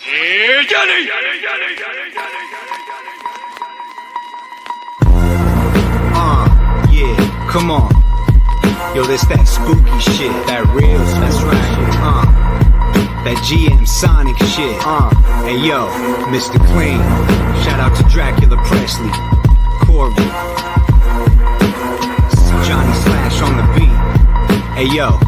Yeah, come on. Yo, this that spooky shit, that real, that's right. That GMSONIC shit. Hey yo, Mr. Clean. Shout out to Dracula Presley, Corval, Johnny Slash on the beat. Hey yo.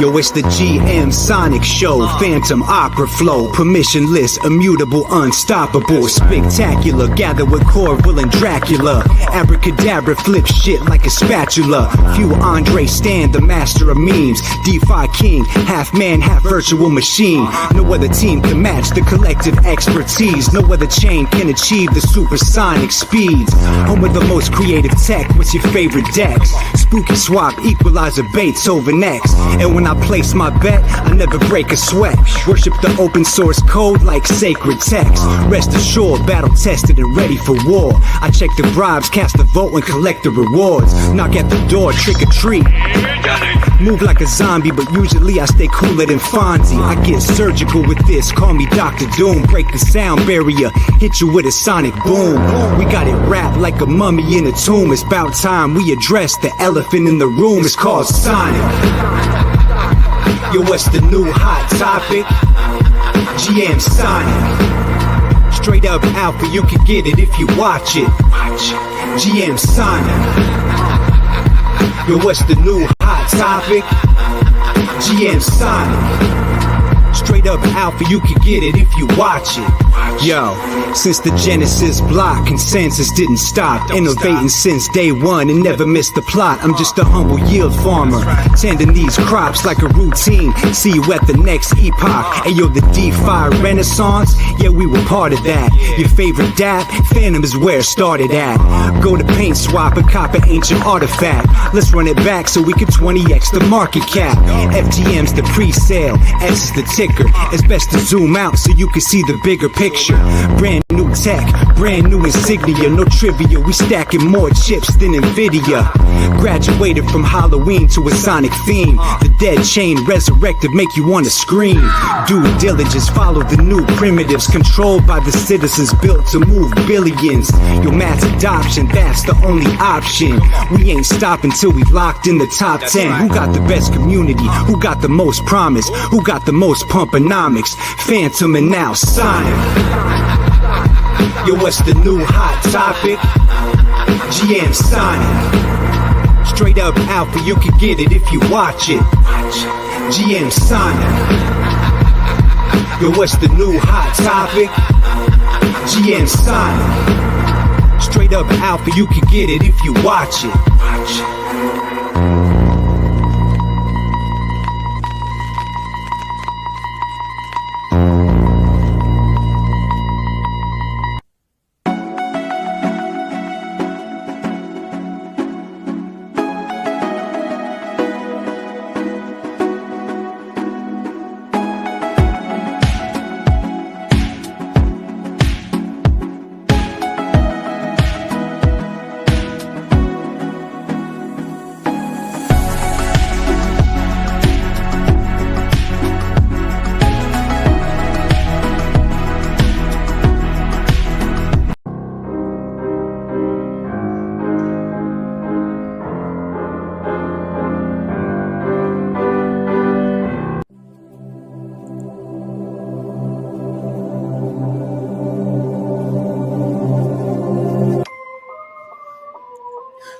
Yo, it's the GMSONIC show. Phantom opera flow, permissionless, immutable, unstoppable, spectacular. Gather with Corval and Dracula. Abracadabra, flip shit like a spatula. Few Andre Stan, the master of memes. DeFi king, half man, half virtual machine. No other team can match the collective expertise. No other chain can achieve the supersonic speeds. Home of the most creative tech. What's your favorite decks? Spooky swap, equalizer, Beethoven X. And when I place my bet, I never break a sweat. Worship the open source code like sacred text. Rest assured, battle tested and ready for war. I check the bribes, cast the vote and collect the rewards. Knock at the door, trick or treat. Move like a zombie, but usually I stay cooler than Fonzie. I get surgical with this, call me Dr. Doom. Break the sound barrier, hit you with a sonic boom. We got it wrapped like a mummy in a tomb. It's about time we address the elephant in the room. It's called Sonic. Yo, what's the new hot topic? GMSONIC. Straight up alpha, you can get it if you watch it. GMSONIC. Yo, what's the new hot topic? GMSONIC. Straight up alpha, you can get it if you watch it. Yo, since the Genesis block, consensus didn't stop. Innovating since day one and never missed the plot. I'm just a humble yield farmer, tending these crops like a routine. See you at the next epoch. Ayo, the DeFi Renaissance, yeah, we were part of that. Your favorite dap, Phantom is where it started at. Go to Paint Swap and cop an ancient artifact. Let's run it back so we can 20x the market cap. FTM's the pre-sale, S is the ticker. It's best to zoom out so you can see the bigger picture. Brand new tech, brand new insignia, no trivia. We stacking more chips than Nvidia. Graduated from Halloween to a sonic theme. The dead chain resurrected, make you wanna scream. Due diligence, follow the new primitives. Controlled by the citizens, built to move billions. Your mass adoption, that's the only option. We ain't stopping till we locked in the top 10. Who got the best community? Who got the most promise? Who got the most pumponomics? Phantom and now Sonic. Yo, what's the new hot topic? GMSONIC. Straight up alpha, you can get it if you watch it. GMSONIC. Yo, what's the new hot topic? GMSONIC. Straight up alpha, you can get it if you watch it.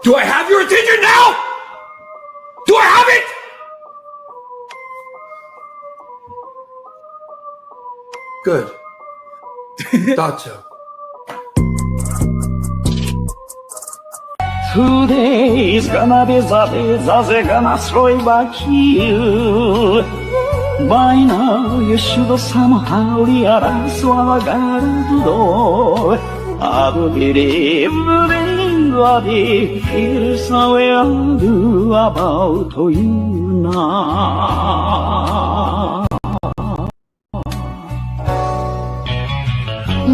Do I have your attention now? Do I have it? Good. Thought so. Today's gonna be the gonna throw back you. By now you should somehow realize what I gotta do. I believe everybody feels the way I do about you now.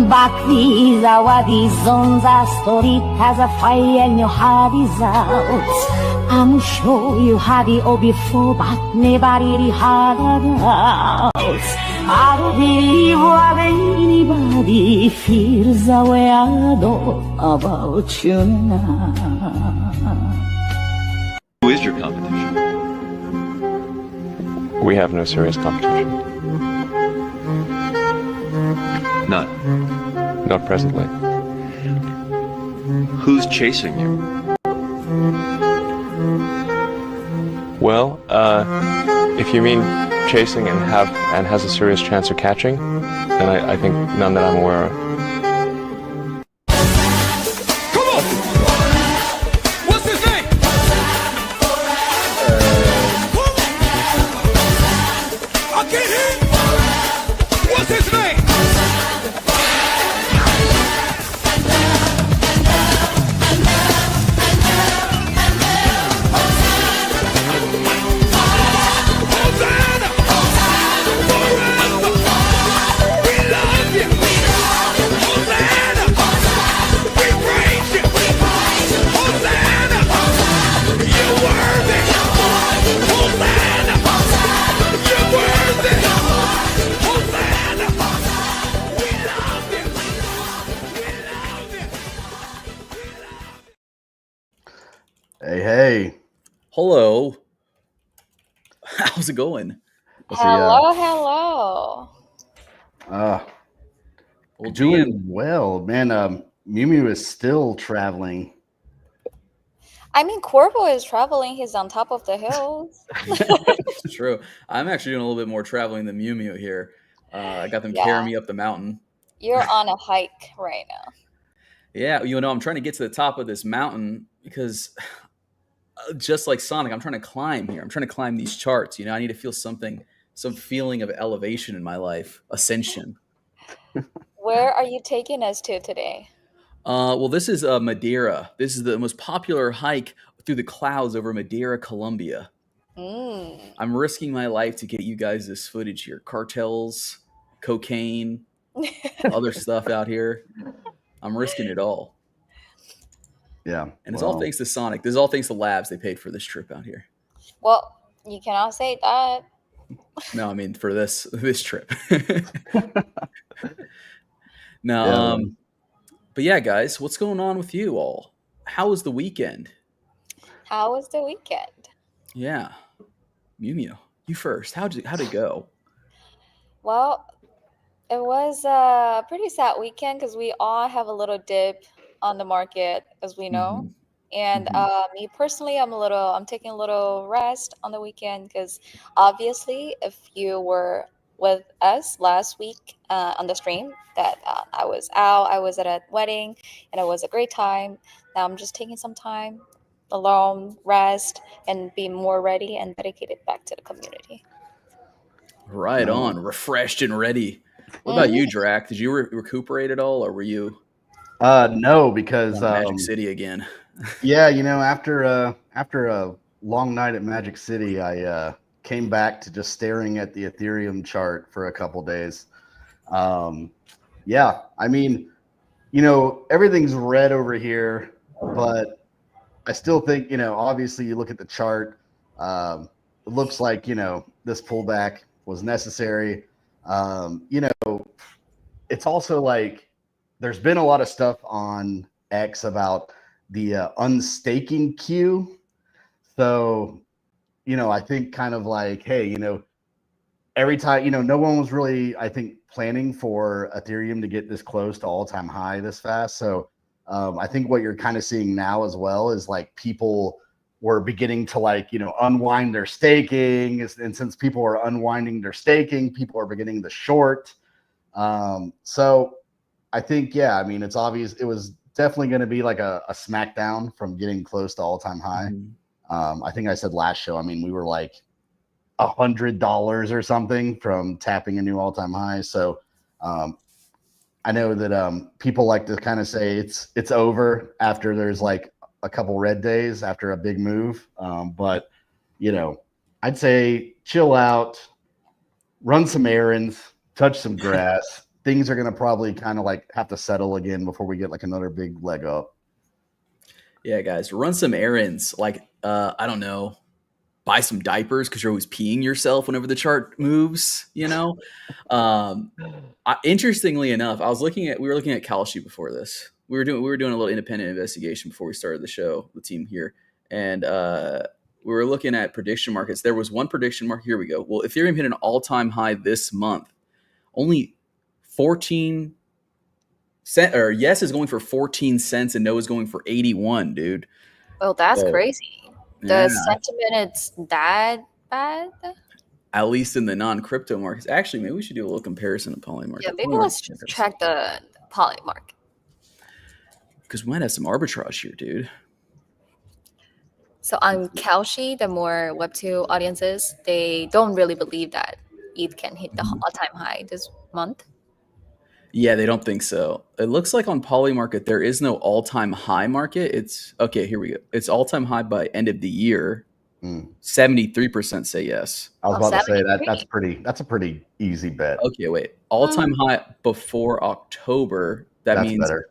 Back these awadis on the street as a fire and your heart is out. I'm sure you had it all before, but never really had it out. I'll believe what anybody feels a weird about you now. Who is your competition? We have no serious competition. None. Not presently. Who's chasing you? Well, if you mean chasing and has a serious chance of catching, then I think none that I'm aware of. Come on! What's his name? I can't hear. What's his name? Hey. Hello. How's it going? Hello. Doing well, man. Miumiu is still traveling. I mean, Corval is traveling. He's on top of the hills. It's true. I'm actually doing a little bit more traveling than Miumiu here. I got them carrying me up the mountain. You're on a hike right now. Yeah, I'm trying to get to the top of this mountain because just like Sonic, I'm trying to climb here. I'm trying to climb these charts. I need to feel some feeling of elevation in my life, ascension. Where are you taking us to today? Well, this is Madeira. This is the most popular hike through the clouds over Madeira, Colombia. I'm risking my life to get you guys this footage here. Cartels, cocaine, other stuff out here. I'm risking it all. Yeah. And it's all thanks to Sonic. This is all thanks to Labs. They paid for this trip out here. Well, you cannot say that. No, I mean for this trip. Now, but yeah, guys, what's going on with you all? How was the weekend? How was the weekend? Yeah. Miumiu, you first. How'd it go? Well, it was a pretty sad weekend because we all have a little dip on the market, as we know. And me personally, I'm taking a little rest on the weekend because obviously, if you were with us last week on the stream, that I was out, I was at a wedding, and it was a great time. Now I'm just taking some time alone, rest, and be more ready and dedicated back to the community. Right on, refreshed and ready. What about you, Drac? Did you recuperate at all, or were you? No, because Magic City again. Yeah, after a long night at Magic City, I came back to just staring at the Ethereum chart for a couple days. Yeah, I mean, everything's red over here, but I still think, obviously you look at the chart, it looks like, this pullback was necessary. It's also like there's been a lot of stuff on X about the unstaking queue. So, I think kind of like, hey, every time, no one was really, I think, planning for Ethereum to get this close to all-time high this fast. So I think what you're kind of seeing now as well is like people were beginning to unwind their staking. And since people are unwinding their staking, people are beginning to short. So I think, it's obvious. It was definitely going to be like a smackdown from getting close to all-time high. I think I said last show, we were like $100 or something from tapping a new all-time high. So I know that people like to kind of say it's over after there's like a couple red days after a big move. But I'd say chill out, run some errands, touch some grass. Things are going to probably kind of like have to settle again before we get like another big leg up. Yeah, guys, run some errands. Like, I don't know, buy some diapers because you're always peeing yourself whenever the chart moves, you know? Interestingly enough, we were looking at Kalshi before this. We were doing a little independent investigation before we started the show, the team here. And we were looking at prediction markets. There was one prediction market. Here we go. Well, Ethereum hit an all-time high this month. Only 14 cents, or yes is going for 14 cents and no is going for 81, dude. Oh, that's crazy. Yeah. The sentiment is that bad? At least in the non-crypto markets. Actually, maybe we should do a little comparison to Poly market. Yeah, maybe let's just check the Poly market. Because we might have some arbitrage here, dude. So on Kalshi, the more Web2 audiences, they don't really believe that ETH can hit the all-time high this month. Yeah, they don't think so. It looks like on Poly market, there is no all-time high market. It's okay. Here we go. It's all-time high by end of the year. 73% say yes. I was about to say that's a pretty easy bet. Okay, wait. All-time high before October. That means better.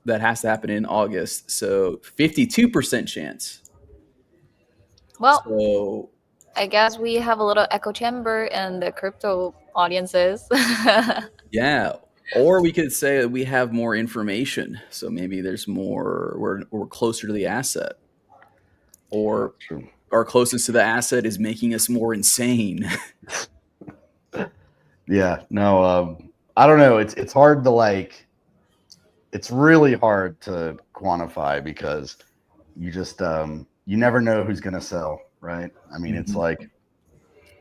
That has to happen in August. So 52% chance. Well, so I guess we have a little echo chamber in the crypto audiences. Yeah. Or we could say that we have more information. So maybe there's more, we're closer to the asset. Or our closest to the asset is making us more insane. Yeah, no, I don't know. It's hard to it's really hard to quantify because you just, you never know who's going to sell, right? I mean, it's like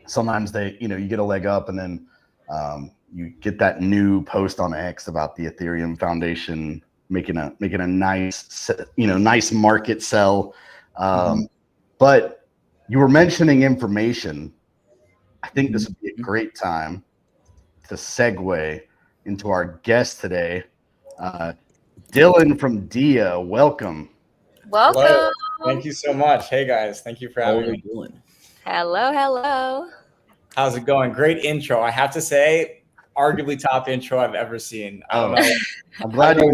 sometimes you get a leg up and then you get that new post on X about the Ethereum Foundation making a nice, nice market sell. But you were mentioning information. I think this would be a great time to segue into our guest today, Dylan from Dia. Welcome. Welcome. Hello. Thank you so much. Hey guys, thank you for having me. Dylan. Hello. How's it going? Great intro. I have to say, arguably top intro I've ever seen. I don't know. I'm glad you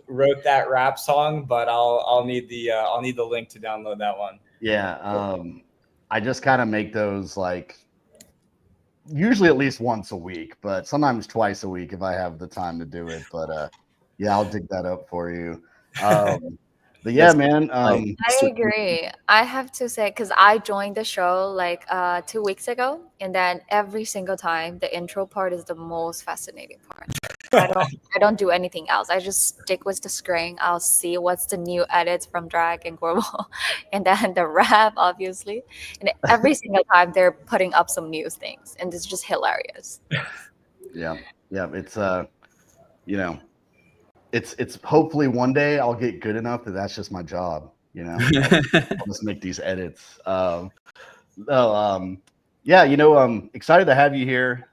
wrote that rap song, but I'll need the link to download that one. Yeah, I just kind of make those usually at least once a week, but sometimes twice a week if I have the time to do it. But yeah, I'll dig that up for you. But yeah, man. I agree. I have to say, because I joined the show 2 weeks ago, and then every single time the intro part is the most fascinating part. I don't do anything else. I just stick with the screen. I'll see what's the new edits from Drac and Corval, and then the rap, obviously. And every single time they're putting up some new things, and it's just hilarious. Yeah. It's it's hopefully one day I'll get good enough that that's just my job. I'll just make these edits. Excited to have you here.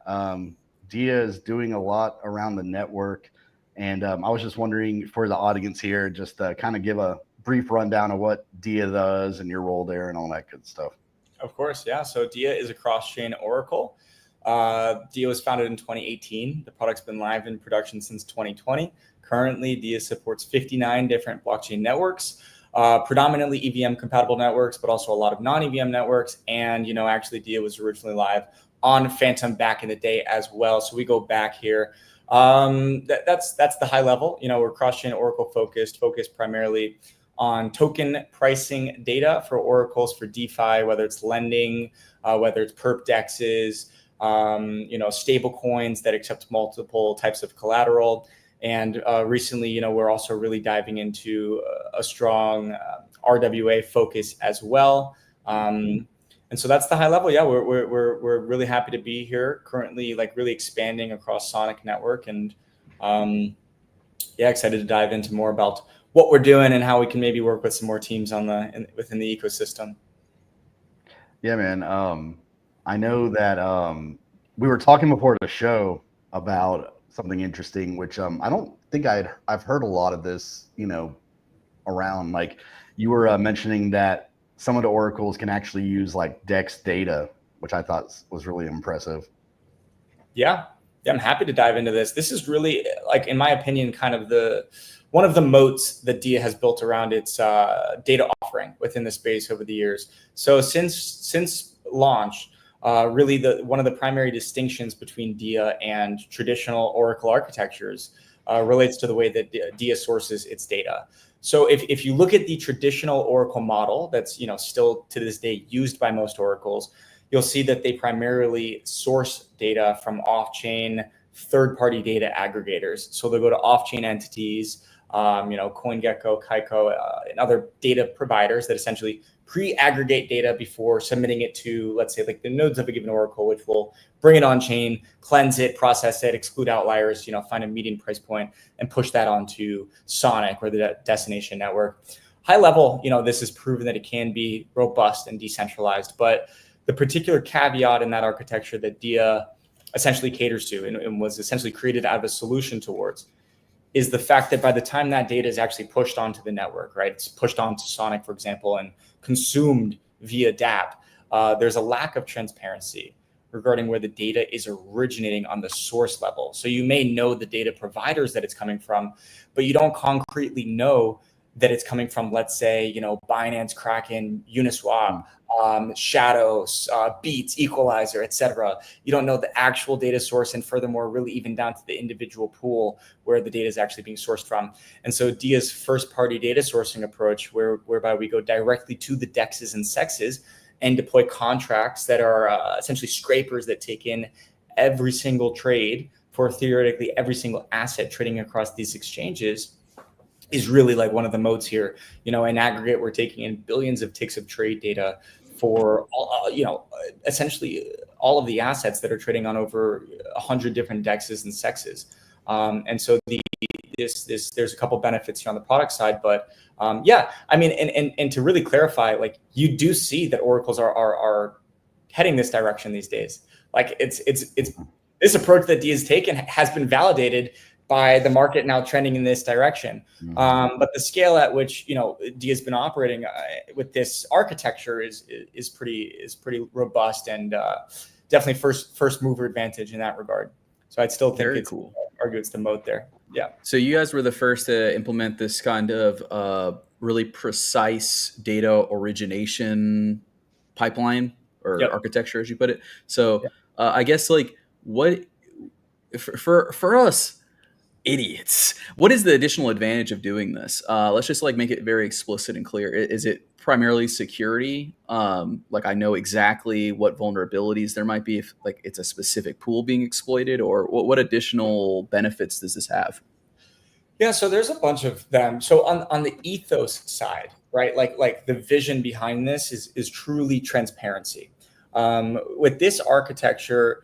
Dia is doing a lot around the network, and I was just wondering for the audience here, just kind of give a brief rundown of what Dia does and your role there and all that good stuff. Of course, yeah. So Dia is a cross-chain oracle. Dia was founded in 2018. The product's been live in production since 2020. Currently, Dia supports 59 different blockchain networks, predominantly EVM compatible networks, but also a lot of non-EVM networks. And, actually Dia was originally live on Fantom back in the day as well. So we go back here. That's the high level. We're cross-chain oracle focused primarily on token pricing data for oracles for DeFi, whether it's lending, whether it's perp dexes, stable coins that accept multiple types of collateral. And recently, we're also really diving into a strong RWA focus as well. And so that's the high level. Yeah, we're really happy to be here. Currently, really expanding across Sonic Network, and excited to dive into more about what we're doing and how we can maybe work with some more teams within the ecosystem. Yeah, man. I know that we were talking before the show about something interesting, which I don't think I've heard a lot of this, around. You were mentioning that some of the oracles can actually use DEX data, which I thought was really impressive. Yeah, Yeah, I'm happy to dive into this. This is really, like, in my opinion, kind of one of the moats that DIA has built around its data offering within the space over the years. So since launch, really one of the primary distinctions between DIA and traditional Oracle architectures relates to the way that DIA sources its data. So if you look at the traditional Oracle model that's still to this day used by most Oracles, you'll see that they primarily source data from off-chain third-party data aggregators. So they'll go to off-chain entities, CoinGecko, Kaiko, and other data providers that essentially pre-aggregate data before submitting it to, let's say, like the nodes of a given Oracle, which will bring it on chain, cleanse it, process it, exclude outliers, find a median price point, and push that onto Sonic or the destination network. High level, this has proven that it can be robust and decentralized, but the particular caveat in that architecture that DIA essentially caters to and was essentially created out of a solution towards is the fact that by the time that data is actually pushed onto the network, right? It's pushed onto Sonic, for example, and consumed via dApp, there's a lack of transparency regarding where the data is originating on the source level. So you may know the data providers that it's coming from, but you don't concretely know that it's coming from, let's say, Binance, Kraken, Uniswap, Shadows, Beats, Equalizer, etc. You don't know the actual data source, and furthermore, really even down to the individual pool where the data is actually being sourced from. And so DIA's first-party data sourcing approach, whereby we go directly to the DEXs and SEXs and deploy contracts that are essentially scrapers that take in every single trade for theoretically every single asset trading across these exchanges, is really like one of the moats here. In aggregate, we're taking in billions of ticks of trade data for essentially all of the assets that are trading on over 100 different DEXs and SEXs. And so there's a couple benefits here on the product side, but and to really clarify, like, you do see that Oracles are heading this direction these days. Like it's this approach that DIA has taken has been validated by the market now trending in this direction. But the scale at which DIA has been operating with this architecture is pretty robust, and definitely first mover advantage in that regard. So I'd still think argue it's the moat there. Yeah. So you guys were the first to implement this kind of really precise data origination pipeline or architecture, as you put it. So I guess like what for us idiots, what is the additional advantage of doing this? Let's just like make it very explicit and clear. Is it primarily security? Like I know exactly what vulnerabilities there might be if like it's a specific pool being exploited, or what additional benefits does this have? Yeah, so there's a bunch of them. So on the ethos side, right? Like the vision behind this is truly transparency. With this architecture,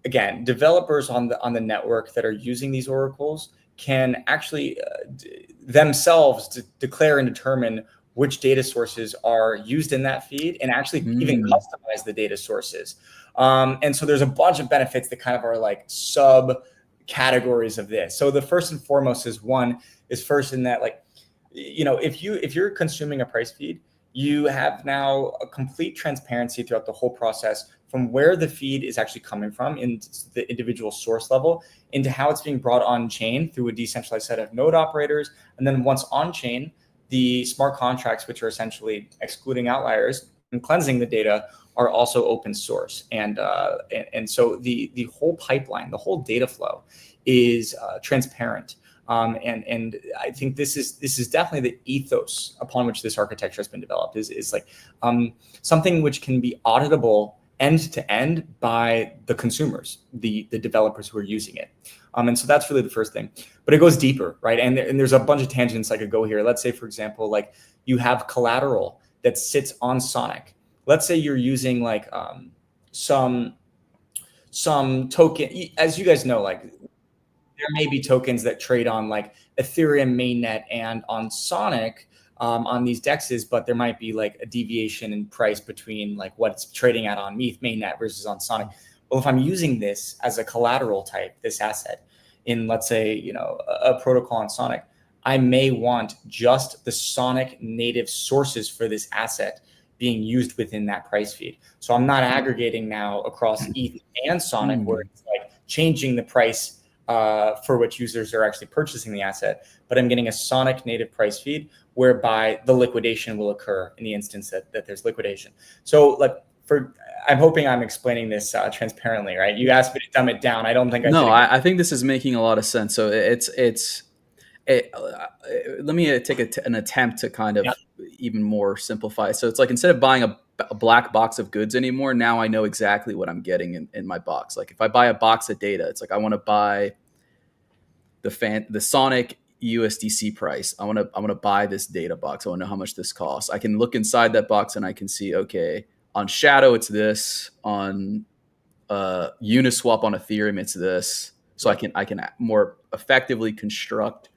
again, developers on the network that are using these oracles can actually themselves declare and determine which data sources are used in that feed, and actually even customize the data sources. And so there's a bunch of benefits that kind of are like sub categories of this. So the first and foremost is first in that, like, if you're consuming a price feed, you have now a complete transparency throughout the whole process, from where the feed is actually coming from in the individual source level, into how it's being brought on chain through a decentralized set of node operators. And then once on chain, the smart contracts, which are essentially excluding outliers and cleansing the data, are also open source. And so the whole pipeline, the whole data flow is transparent. And I think this is definitely the ethos upon which this architecture has been developed, is like something which can be auditable end to end by the consumers, the developers who are using it. And so that's really the first thing, but it goes deeper, right? And there's a bunch of tangents I could go here. Let's say, for example, like you have collateral that sits on Sonic. Let's say you're using like some token, as you guys know, like there may be tokens that trade on like Ethereum mainnet and on Sonic, on these DEXs, but there might be like a deviation in price between like what it's trading at on ETH mainnet versus on Sonic. Well, if I'm using this as a collateral type, this asset in, let's say, a protocol on Sonic, I may want just the Sonic native sources for this asset being used within that price feed. So I'm not aggregating now across ETH and Sonic, where it's like changing the price for which users are actually purchasing the asset, but I'm getting a Sonic native price feed whereby the liquidation will occur in the instance that there's liquidation. So like I'm hoping I'm explaining this transparently, right? You asked me to dumb it down. I don't think I No, did. I think this is making a lot of sense. So let me take an attempt to kind of even more simplify. So it's like, instead of buying a black box of goods anymore, now I know exactly what I'm getting in my box. Like if I buy a box of data, it's like, I want to buy the Sonic USDC price. I want to buy this data box. I want to know how much this costs. I can look inside that box and I can see, okay, on Shadow it's this, on Uniswap on Ethereum it's this. So I can more effectively construct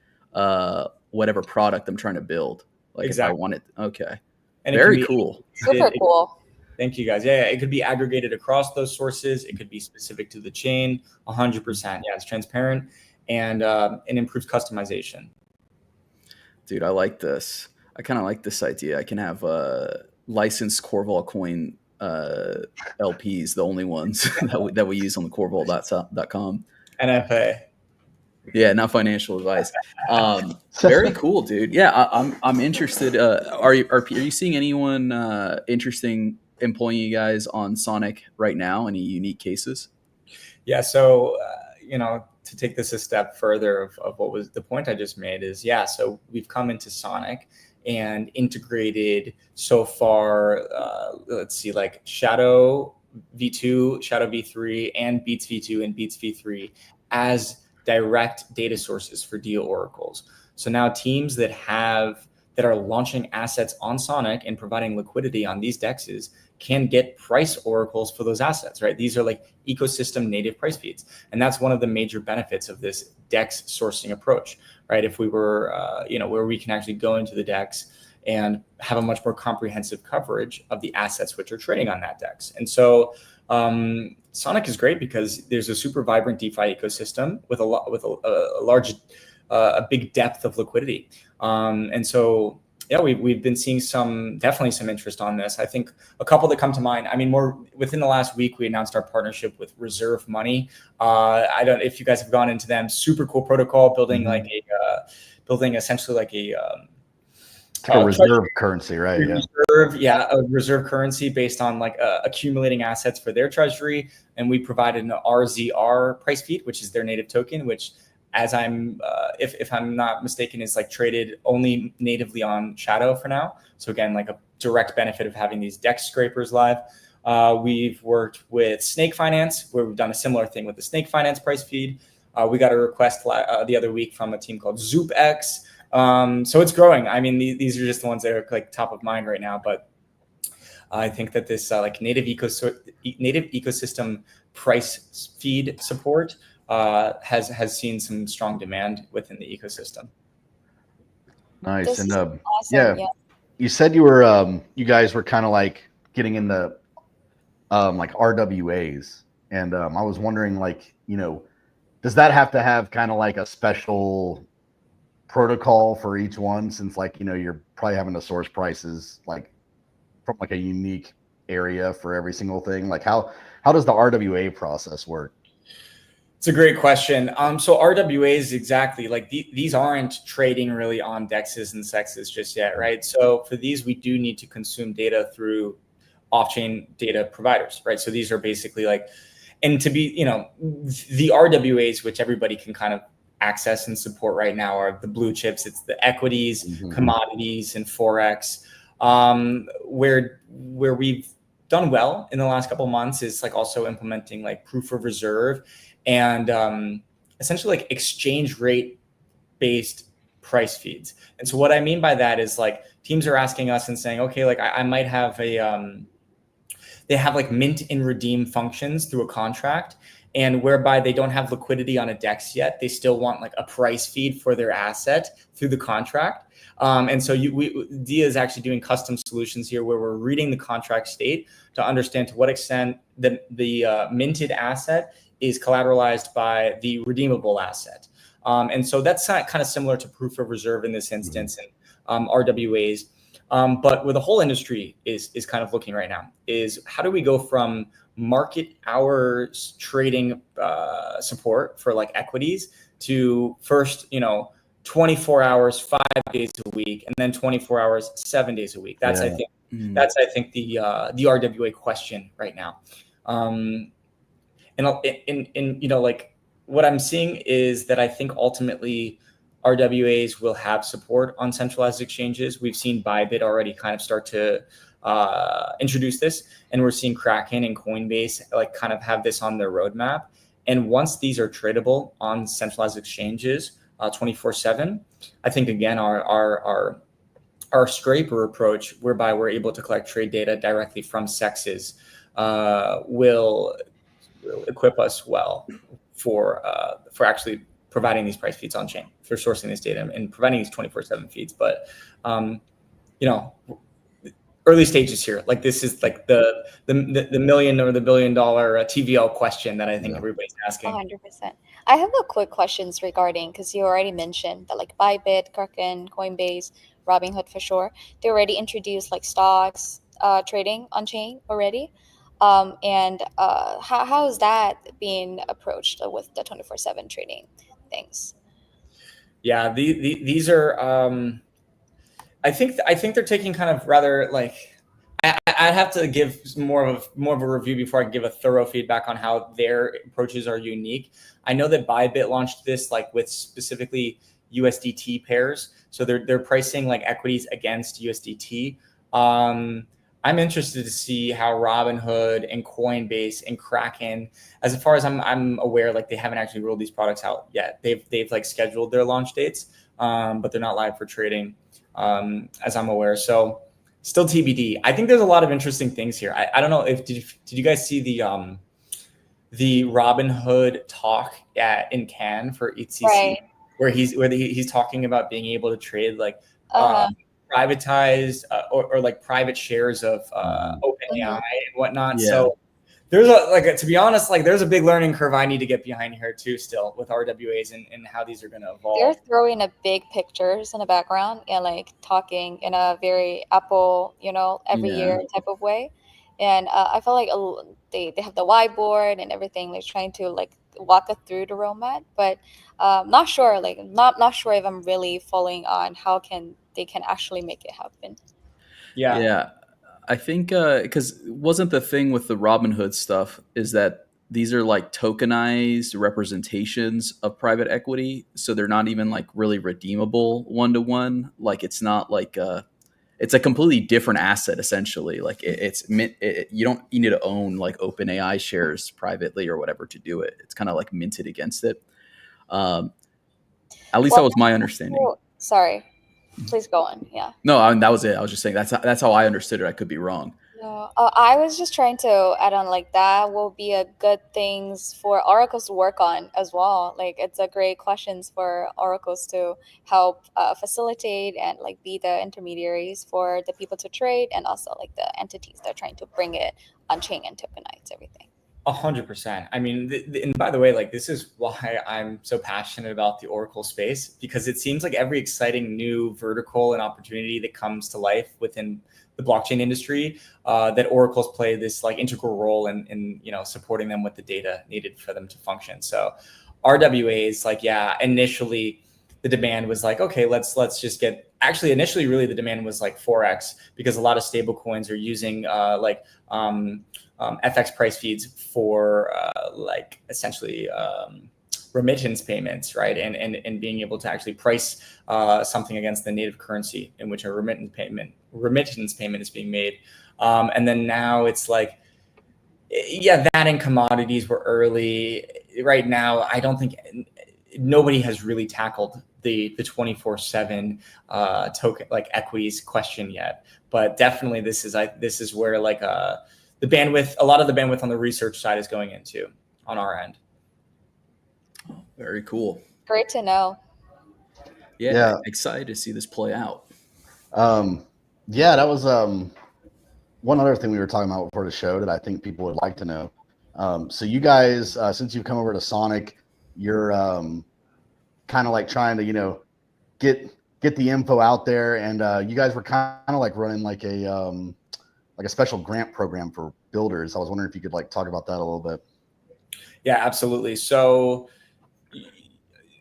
whatever product I'm trying to build. Like exactly. If I want it. Okay. And very cool. Super cool. Thank you guys. Yeah, it could be aggregated across those sources. It could be specific to the chain. 100%. Yeah, it's transparent and improves customization. Dude, I like this. I kind of like this idea. I can have licensed Corval coin LPs, the only ones that we use on the Corval.com. NFA. Yeah, not financial advice. Very cool, dude. Yeah, I'm interested. Are you seeing anyone interesting employing you guys on Sonic right now? Any unique cases? Yeah. So to take this a step further of what was the point I just made is, so we've come into Sonic and integrated so far, let's see, like Shadow V2, Shadow V3, and Beats V2 and Beats V3 as direct data sources for DIA oracles. So now teams that are launching assets on Sonic and providing liquidity on these dexes can get price oracles for those assets, right? These are like ecosystem native price feeds. And that's one of the major benefits of this DEX sourcing approach, right? If we were, where we can actually go into the DEX and have a much more comprehensive coverage of the assets which are trading on that DEX. And so Sonic is great because there's a super vibrant DeFi ecosystem with a big depth of liquidity. And so, we've been seeing definitely some interest on this. I think a couple that come to mind. I mean, more within the last week, we announced our partnership with Reserve Money. I don't know if you guys have gone into them. Super cool protocol, building essentially like a reserve currency, right? A reserve currency based on like accumulating assets for their treasury. And we provided an RZR price feed, which is their native token, which, as if I'm not mistaken, is like traded only natively on Shadow for now. So again, like a direct benefit of having these DEX scrapers live. We've worked with Snake Finance, where we've done a similar thing with the Snake Finance price feed. We got a request the other week from a team called ZoopX. So it's growing. I mean, these are just the ones that are like top of mind right now. But I think that this like native ecosystem price feed support has seen some strong demand within the ecosystem. Nice. This and is awesome. You said you guys were kind of like getting in the like RWAs, and I was wondering, like, does that have to have kind of like a special protocol for each one, since like you're probably having to source prices like from like a unique area for every single thing? Like how does the RWA process work? It's a great question. So RWAs, exactly, like these aren't trading really on DEXs and SEXs just yet, right? So for these, we do need to consume data through off-chain data providers, right? So these are basically like, and to be, the RWAs, which everybody can kind of access and support right now, are the blue chips. It's the equities, commodities, and Forex. Where we've done well in the last couple of months is like also implementing like proof of reserve and essentially like exchange rate based price feeds. And so what I mean by that is like teams are asking us and saying, okay, like I might have they have like mint and redeem functions through a contract, and whereby they don't have liquidity on a DEX yet, they still want like a price feed for their asset through the contract. And so DIA is actually doing custom solutions here where we're reading the contract state to understand to what extent the minted asset is collateralized by the redeemable asset. And so that's kind of similar to proof of reserve in this instance and RWAs. But where the whole industry is kind of looking right now is how do we go from market hours trading support for like equities to first, 24 hours, 5 days a week, and then 24 hours, 7 days a week. That's I think the RWA question right now. And like what I'm seeing is that I think ultimately RWAs will have support on centralized exchanges. We've seen Bybit already kind of start to introduce this, and we're seeing Kraken and Coinbase like kind of have this on their roadmap. And once these are tradable on centralized exchanges 24/7, I think again our scraper approach, whereby we're able to collect trade data directly from sexes, will equip us well for actually providing these price feeds on chain, for sourcing this data and providing these 24/7 feeds. But early stages here. Like this is like the million or the $1 billion TVL question that I think everybody's asking. 100%. I have a quick questions regarding, because you already mentioned that like Bybit, Kraken, Coinbase, Robinhood for sure, they already introduced like stocks trading on chain already. And how is that being approached with the 24/7 trading things? Yeah, these are. I think they're taking kind of rather like. I'd have to give more of a review before I can give a thorough feedback on how their approaches are unique. I know that Bybit launched this like with specifically USDT pairs, so they're pricing like equities against USDT. I'm interested to see how Robinhood and Coinbase and Kraken, as far as I'm aware, like they haven't actually rolled these products out yet. They've like scheduled their launch dates, but they're not live for trading, as I'm aware. So still TBD. I think there's a lot of interesting things here. I don't know if did you guys see the Robinhood talk in Cannes for ETC, Right. where he's talking about being able to trade like privatized or like private shares of OpenAI and whatnot. Yeah. So there's to be honest, like there's a big learning curve I need to get behind here too, still with RWAs and how these are going to evolve. They're throwing a big pictures in the background and like talking in a very Apple, every year type of way. And I feel like they have the whiteboard and everything. They're trying to like walk us through the roadmap, but not sure. Like not sure if I'm really following on how they can actually make it happen. Yeah. I think because wasn't the thing with the Robinhood stuff is that these are like tokenized representations of private equity, so they're not even like really redeemable one-to-one. Like it's not like it's a completely different asset essentially. Like you need to own like OpenAI shares privately or whatever to do it. It's kind of like minted against it. At least that was my understanding. Sorry. Please go on. Yeah. No, that was it. I was just saying that's how I understood it. I could be wrong. No, I was just trying to add on like that will be a good things for oracles to work on as well. Like it's a great questions for oracles to help facilitate and like be the intermediaries for the people to trade, and also like the entities that are trying to bring it on chain and tokenize everything. 100%. I mean, and by the way, like this is why I'm so passionate about the Oracle space, because it seems like every exciting new vertical and opportunity that comes to life within the blockchain industry, that Oracle's play this like integral role in supporting them with the data needed for them to function. So RWAs, like initially the demand was like, okay, let's just get. Actually, initially, really the demand was like 4x because a lot of stable coins are using FX price feeds for like essentially remittance payments, right? And being able to actually price something against the native currency in which a remittance payment is being made. And then now it's like, that and commodities were early. Right now, I don't think nobody has really tackled the 24/7 token like equities question yet. But definitely this is where like a lot of the bandwidth on the research side is going into on our end. Very cool. Great to know. Yeah. Excited to see this play out. That was one other thing we were talking about before the show that I think people would like to know. So you guys, since you've come over to Sonic, you're kind of like trying to, get get the info out there. And you guys were kind of like running like a special grant program for builders. I was wondering if you could like talk about that a little bit. Yeah, absolutely. So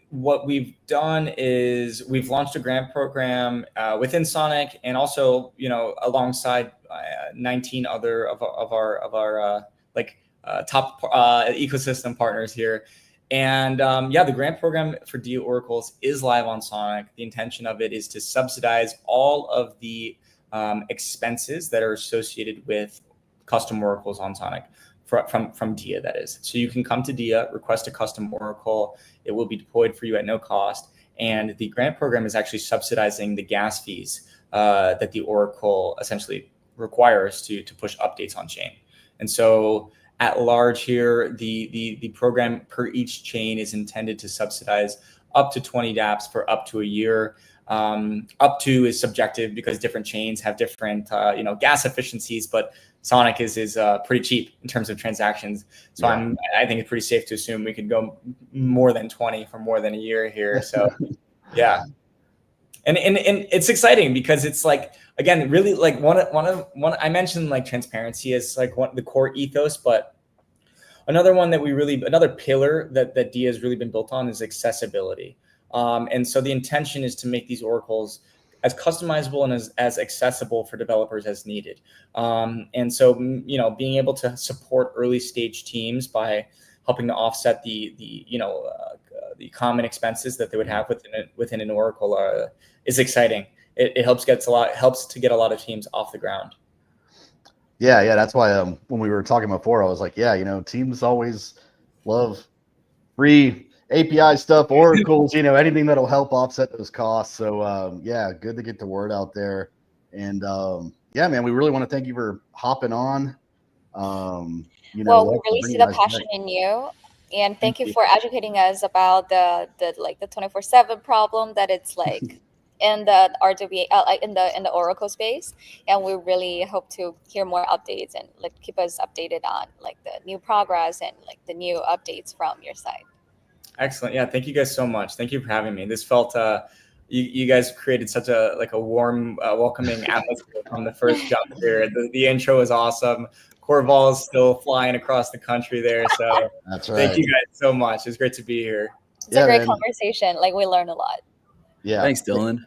what we've done is we've launched a grant program within Sonic, and also, alongside 19 other of our top ecosystem partners here. And the grant program for DIA oracles is live on Sonic. The intention of it is to subsidize all of the expenses that are associated with custom oracles on Sonic from DIA, that is. So you can come to DIA, request a custom oracle. It will be deployed for you at no cost. And the grant program is actually subsidizing the gas fees that the oracle essentially requires to push updates on chain. And so at large here, the program per each chain is intended to subsidize up to 20 dApps for up to a year. Up to is subjective because different chains have different gas efficiencies, but Sonic is pretty cheap in terms of transactions. So I think it's pretty safe to assume we could go more than 20 for more than a year here. So yeah. And it's exciting because it's like, again, really like one I mentioned like transparency as like the core ethos, but another pillar that DIA has really been built on is accessibility. And so the intention is to make these oracles as customizable and as accessible for developers as needed. And so, being able to support early stage teams by helping to offset the common expenses that they would have within an oracle is exciting. It helps to get a lot of teams off the ground. Yeah. That's why when we were talking before, I was like, teams always love free API stuff, oracles, anything that'll help offset those costs. So good to get the word out there. And man, we really want to thank you for hopping on. We really see the passion in you, and thank you for educating us about the 24/7 problem that it's like in the RWA in the oracle space. And we really hope to hear more updates and like keep us updated on like the new progress and like the new updates from your side. Excellent. Yeah. Thank you guys so much. Thank you for having me. This felt, you guys created such a warm, welcoming atmosphere from the first jump here. The intro is awesome. Corval is still flying across the country there. So that's right. Thank you guys so much. It's great to be here. It's a great conversation. Like we learned a lot. Yeah. Thanks, Dylan.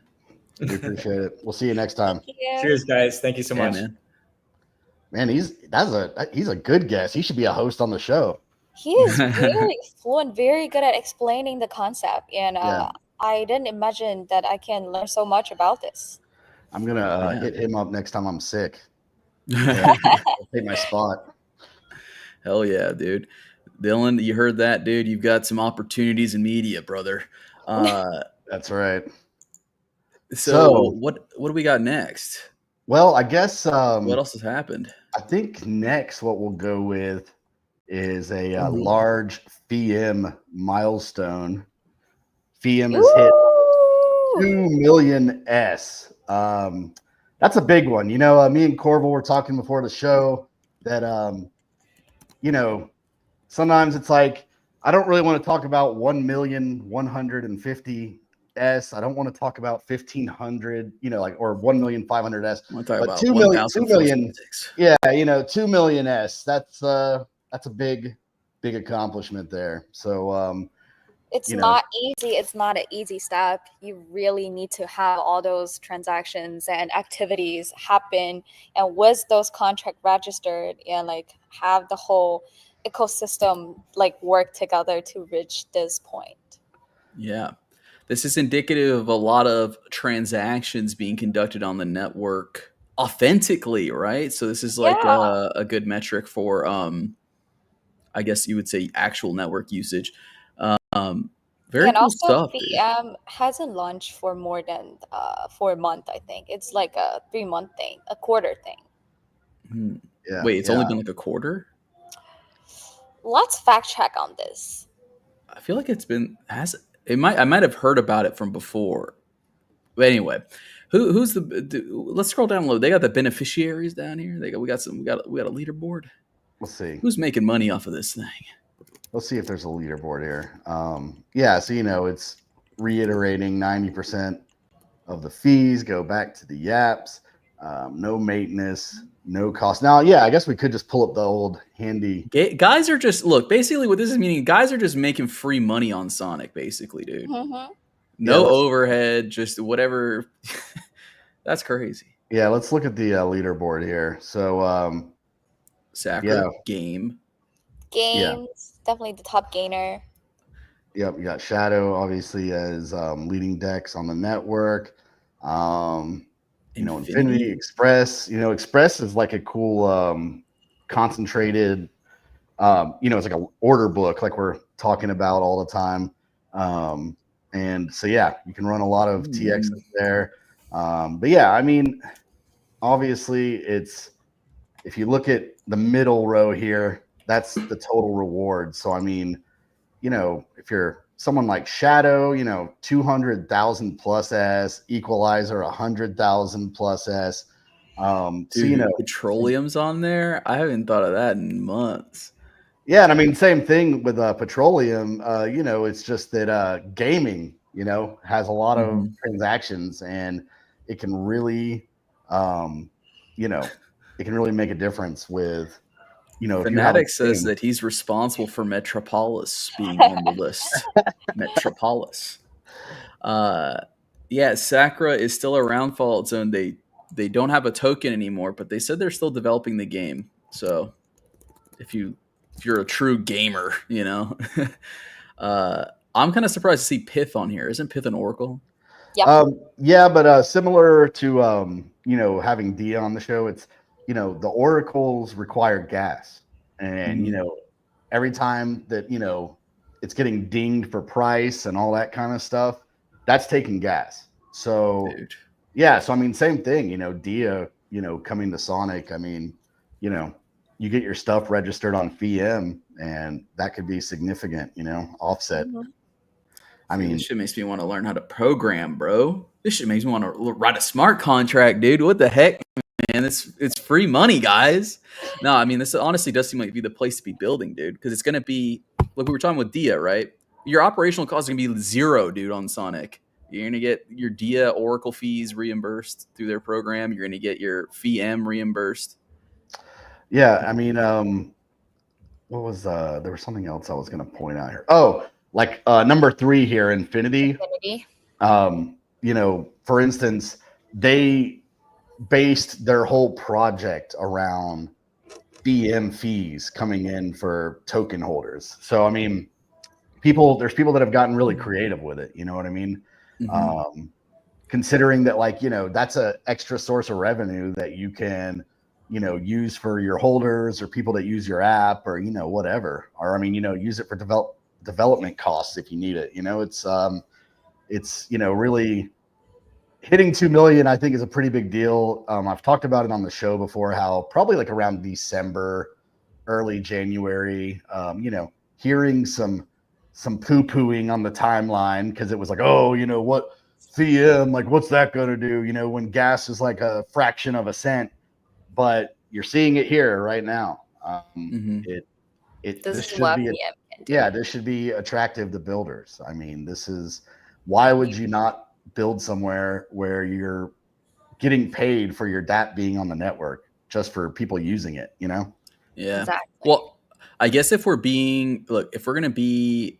We appreciate it. We'll see you next time. Cheers, guys. Thank you so much. Man, he's a good guest. He should be a host on the show. He is very fluent, very good at explaining the concept. And I didn't imagine that I can learn so much about this. I'm going to hit him up next time I'm sick. Take my spot. Hell yeah, dude. Dylan, you heard that, dude. You've got some opportunities in media, brother. That's right. So what do we got next? Well, I guess what else has happened? I think next what we'll go with is a large FeeM milestone. FeeM has hit 2 million S. That's a big one. Me and Corval were talking before the show that, sometimes it's like, I don't really want to talk about 1,150,000 S. I don't want to talk about 1,500, or 1,500,000 S. But 2 million. Yeah, 2 million S. That's a big accomplishment there. So it's not easy. It's not an easy step. You really need to have all those transactions and activities happen, and with those contract registered, and like have the whole ecosystem like work together to reach this point. Yeah. This is indicative of a lot of transactions being conducted on the network authentically, right? So this is like a good metric for, I guess you would say, actual network usage. Very cool stuff. FeeM hasn't launched for more than 4 months, I think. It's like a 3-month thing, a quarter thing. Yeah, wait, it's only been like a quarter? Let's fact check on this. I feel like I might have heard about it from before. But anyway, who's let's scroll down low. They got the beneficiaries down here. We got a leaderboard. We'll see. Who's making money off of this thing? Let's see if there's a leaderboard here. So it's reiterating 90% of the fees go back to the yaps. No maintenance, no cost. Now, yeah, I guess we could just pull up the old handy. Guys are just basically what this is meaning. Guys are just making free money on Sonic, basically, dude. No overhead, just whatever. That's crazy. Yeah, let's look at the leaderboard here. So, Sakura games, definitely the top gainer. Yep, you got Shadow obviously as leading decks on the network. Infinity Express. Express is like a cool concentrated. It's like an order book, like we're talking about all the time. And so yeah, you can run a lot of TX there. But yeah, I mean, obviously it's if you look at the middle row here, that's the total reward. So I mean, if you're someone like Shadow, 200,000 plus S, Equalizer 100,000 plus S. Dude, Petroleum's on there. I haven't thought of that in months. Yeah, and I mean, same thing with Petroleum. It's just that gaming, has a lot of transactions, and it can really, it can really make a difference with, Fanatic says that he's responsible for Metropolis being on the list. Metropolis. Yeah, Sakura is still around Fallout Zone. They don't have a token anymore, but they said they're still developing the game. So if you're a true gamer, I'm kind of surprised to see Pith on here. Isn't Pith an Oracle? Yeah, but similar to having Dia on the show, it's the oracles require gas, and every time that it's getting dinged for price and all that kind of stuff, that's taking gas. So yeah, so I mean, same thing. Dia, coming to Sonic. I mean, you get your stuff registered on FeeM, and that could be significant. Offset. I mean, this shit makes me want to learn how to program, bro. This shit makes me want to write a smart contract, dude. What the heck, man? It's free money, guys. No, I mean, this honestly does seem like be the place to be building, dude, because it's gonna be like we were talking with Dia, right? Your operational costs are gonna be zero, dude, on Sonic. You're gonna get your Dia Oracle fees reimbursed through their program. You're gonna get your FeeM reimbursed. Yeah, I mean, what was there was something else I was gonna point out here. Oh, like number 3 here, Infinity. For instance, they based their whole project around FeeM fees coming in for token holders. So I mean, there's people that have gotten really creative with it. You know what I mean? Considering that, like, that's an extra source of revenue that you can, use for your holders or people that use your app or, whatever. Or I mean, use it for development costs if you need it. It's really hitting 2 million, I think, is a pretty big deal. I've talked about it on the show before, how probably like around December, early January, hearing some poo-pooing on the timeline, because it was like, oh, what FeeM, like, what's that going to do? When gas is like a fraction of a cent, but you're seeing it here right now. This should be attractive to builders. I mean, why would you not build somewhere where you're getting paid for your DApp being on the network just for people using it, Yeah. Exactly. Well, I guess if we're going to be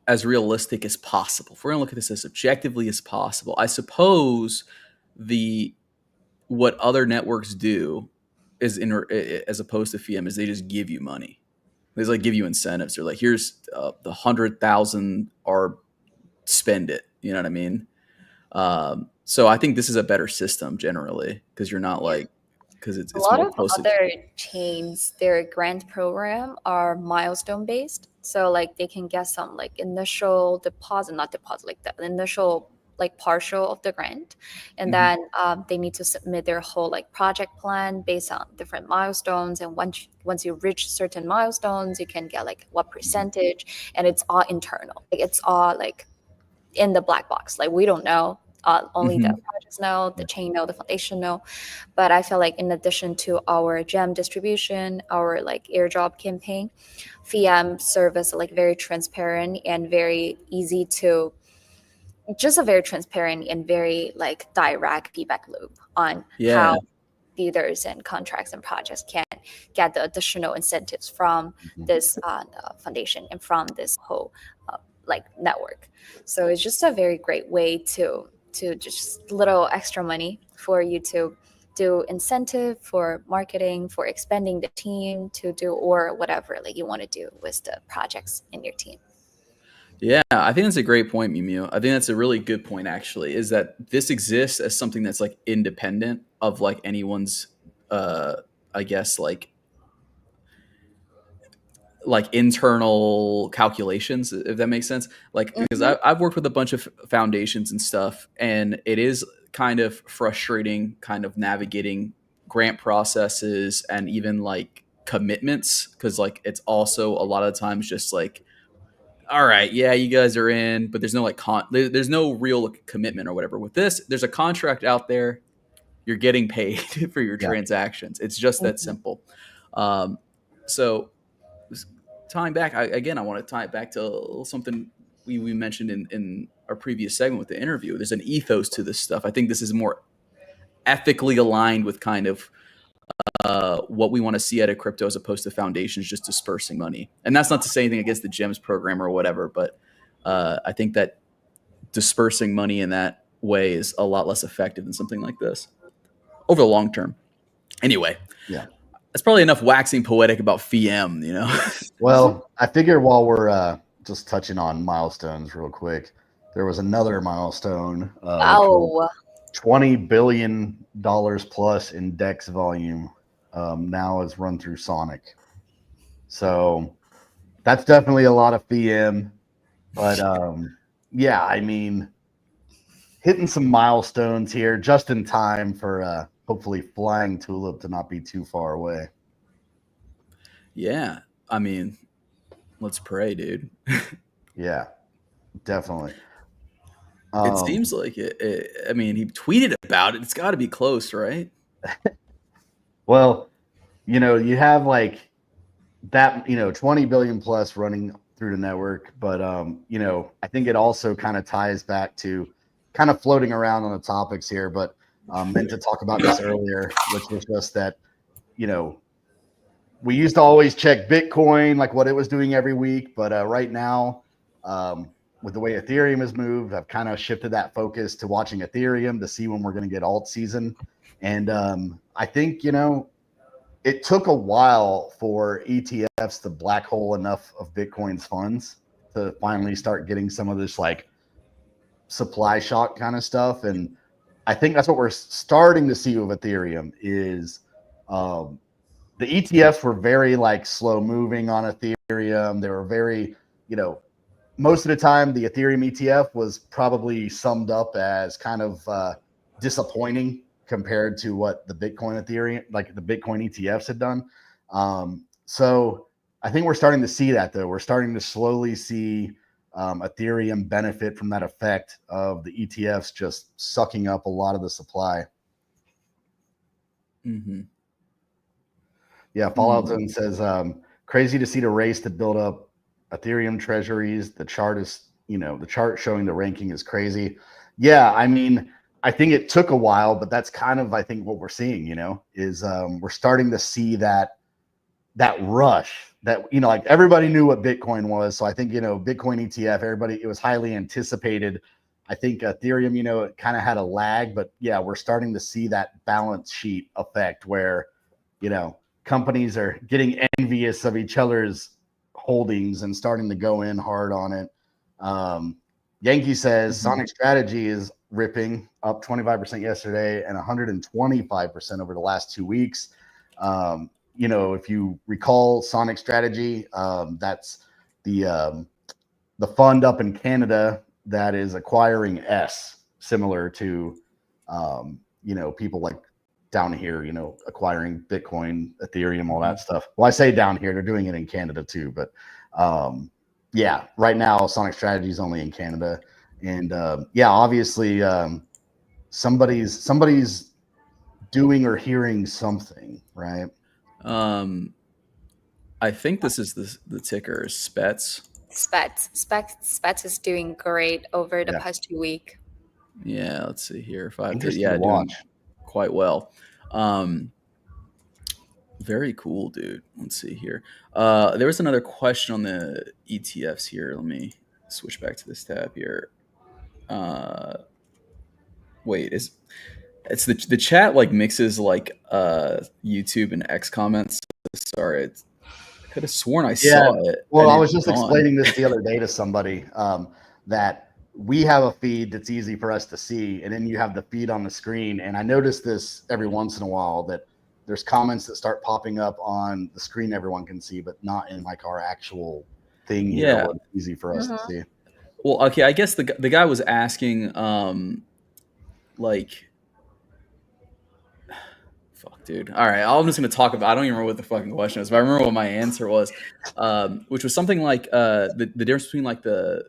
as realistic as possible, if we're going to look at this as objectively as possible, I suppose what other networks do is as opposed to FeeM is they just give you money. They just give you incentives. They're like, here's the 100,000 or spend it. You know what I mean? So I think this is a better system generally, because you're not because it's a lot more of other chains, their grant program are milestone based. So they can get some initial deposit, not deposit, the initial partial of the grant, and then they need to submit their whole project plan based on different milestones. And once you reach certain milestones, you can get what percentage, and it's all internal. It's all in the black box. We don't know. Only the projects know, the chain know, the foundation know. But I feel in addition to our gem distribution, our airdrop campaign, FeeM serve as very transparent and very easy to just a very transparent and very like direct feedback loop on how leaders and contracts and projects can get the additional incentives from this foundation and from this whole like network. So it's just a very great way to just little extra money for you to do incentive for marketing, for expanding the team to do, or whatever like you want to do with the projects in your team. Yeah, I think that's a great point, Miumiu. I think that's a really good point, actually, is that this exists as something that's like independent of like anyone's, I guess, like internal calculations, if that makes sense. Like, because I've worked with a bunch of foundations and stuff, and it is kind of frustrating kind of navigating grant processes and even like commitments, because like it's also a lot of times just like, all right, yeah, you guys are in, but there's no like there's no real commitment or whatever. With this, there's a contract out there, you're getting paid for your transactions. It's just that simple. So tying back, I want to tie it back to something we mentioned in our previous segment with the interview. There's an ethos to this stuff. I think this is more ethically aligned with kind of what we want to see out of crypto, as opposed to foundations just dispersing money. And that's not to say anything against the GEMS program or whatever, but I think that dispersing money in that way is a lot less effective than something like this over the long term. Anyway, that's probably enough waxing poetic about FeeM, you know? Well, I figure while we're just touching on milestones real quick, there was another milestone. $20 billion plus in DEX volume now is run through Sonic. So that's definitely a lot of FeeM. But yeah, I mean, hitting some milestones here just in time for hopefully Flying Tulip to not be too far away. Yeah, I mean, let's pray, dude. Yeah, definitely. It seems like it. I mean, he tweeted about it. It's got to be close, right? Well, you know, you have like that, you know, 20 billion plus running through the network. But, you know, I think it also kind of ties back to kind of floating around on the topics here, but meant to talk about this earlier, which was just that, you know, we used to always check Bitcoin, like what it was doing every week. But right now, with the way Ethereum has moved, I've kind of shifted that focus to watching Ethereum to see when we're going to get alt season. And I think, you know, it took a while for ETFs to black hole enough of Bitcoin's funds to finally start getting some of this like supply shock kind of stuff. And I think that's what we're starting to see with Ethereum is the ETFs were very like slow moving on Ethereum. They were very, you know, most of the time the Ethereum ETF was probably summed up as kind of disappointing compared to what the Bitcoin Ethereum, like the Bitcoin ETFs had done. So I think we're starting to see that though. We're starting to slowly see Ethereum benefit from that effect of the ETFs just sucking up a lot of the supply. Mm-hmm. Yeah, Fallout Zone says, crazy to see the race to build up Ethereum treasuries. The chart is, you know, the chart showing the ranking is crazy. Yeah, I mean, I think it took a while, but that's kind of, I think, what we're seeing, you know, is we're starting to see that rush that, you know, like everybody knew what Bitcoin was. So I think, you know, Bitcoin ETF, everybody, it was highly anticipated. I think Ethereum, you know, it kind of had a lag, but yeah, we're starting to see that balance sheet effect where, you know, companies are getting envious of each other's holdings and starting to go in hard on it. Yankee says Sonic Strategy is ripping up 25% yesterday and 125% over the last 2 weeks. You know, if you recall Sonic Strategy, that's the fund up in Canada that is acquiring S, similar to, you know, people like down here, you know, acquiring Bitcoin, Ethereum, all that stuff. Well, I say down here, they're doing it in Canada too, but yeah, right now Sonic Strategy is only in Canada. And yeah, obviously somebody's doing or hearing something, right? I think this is the ticker SPETS. Spets is doing great over the past 2 weeks. Yeah, let's see here. If I have to, Interesting yeah, to doing watch. quite well. Very cool, dude. Let's see here. There was another question on the ETFs here. Let me switch back to this tab here. Wait, it's the chat like mixes like YouTube and X comments. Sorry, I could have sworn I saw it. Well, and I it was just gone. explaining this the other day to somebody that we have a feed that's easy for us to see, and then you have the feed on the screen. And I notice this every once in a while that there's comments that start popping up on the screen everyone can see, but not in like our actual thing here. Yeah. Where it's easy for us to see. Well, okay, I guess the guy was asking, like, fuck, dude. All right, I'm just gonna talk about. I don't even remember what the fucking question was, but I remember what my answer was, which was something like the difference between like the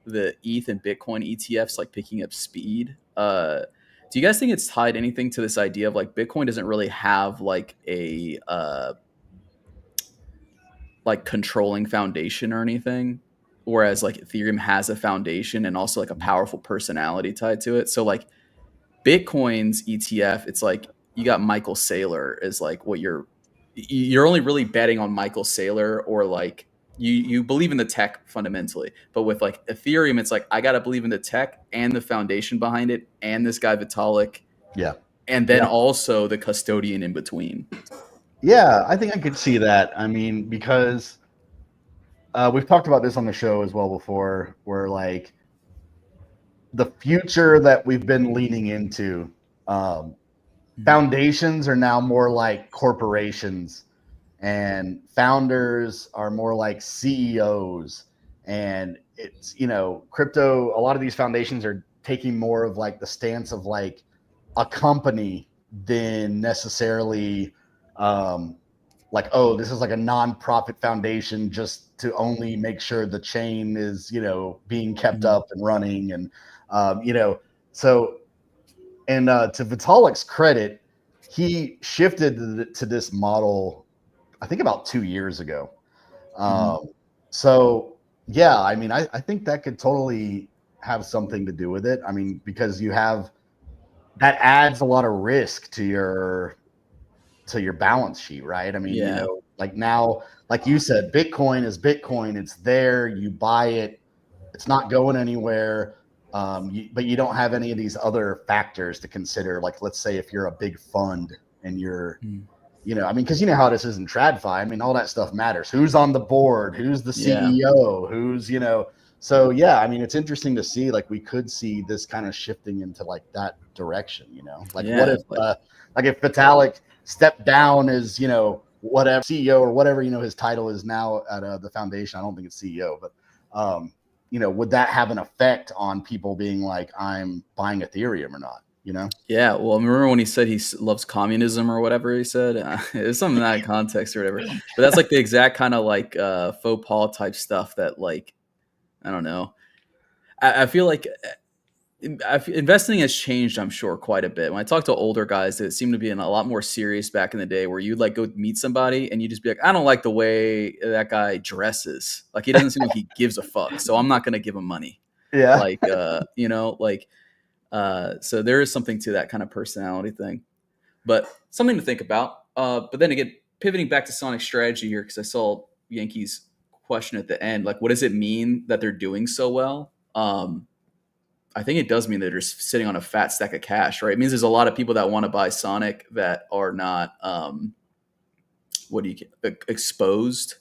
ETH and Bitcoin ETFs, like picking up speed. Do you guys think it's tied anything to this idea of like Bitcoin doesn't really have like a like controlling foundation or anything, whereas like Ethereum has a foundation and also like a powerful personality tied to it? So like Bitcoin's ETF, it's like you got Michael Saylor is like what you're only really betting on Michael Saylor, or like you believe in the tech fundamentally. But with like Ethereum, it's like I gotta believe in the tech and the foundation behind it and this guy Vitalik. Yeah. And then also the custodian in between. Yeah, I think I could see that. I mean, because we've talked about this on the show as well before, where like the future that we've been leaning into, foundations are now more like corporations, and founders are more like CEOs. And it's, crypto, a lot of these foundations are taking more of like the stance of like a company than necessarily like, oh, this is like a non-profit foundation just to only make sure the chain is, being kept up and running. And, so, and to Vitalik's credit, he shifted to this model, I think about 2 years ago. So yeah, I mean, I think that could totally have something to do with it. I mean, because that adds a lot of risk to your balance sheet, right? I mean, like now, like you said, Bitcoin is Bitcoin. It's there. You buy it. It's not going anywhere. But you don't have any of these other factors to consider. Like, let's say if you're a big fund and you're, I mean, because you know how this is in TradFi. I mean, all that stuff matters. Who's on the board? Who's the CEO? Who's, So yeah, I mean, it's interesting to see. Like, we could see this kind of shifting into like that direction. Like what if, like if Vitalik stepped down as whatever CEO or whatever his title is now at the foundation. I don't think it's CEO, but would that have an effect on people being like, I'm buying Ethereum or not? Yeah. Well, I remember when he said he loves communism or whatever he said. It was something in that context or whatever. But that's like the exact kind of like faux pas type stuff that like, I don't know. I feel like investing has changed, I'm sure, quite a bit. When I talk to older guys, it seemed to be a lot more serious back in the day, where you'd like go meet somebody and you just be like, I don't like the way that guy dresses. Like, he doesn't seem like he gives a fuck, so I'm not going to give him money. Yeah. Like, so there is something to that kind of personality thing, but something to think about. But then again, pivoting back to Sonic strategy here, because I saw Yankee's question at the end, like, what does it mean that they're doing so well? I think it does mean that they're just sitting on a fat stack of cash, right? It means there's a lot of people that want to buy Sonic that are not, exposed.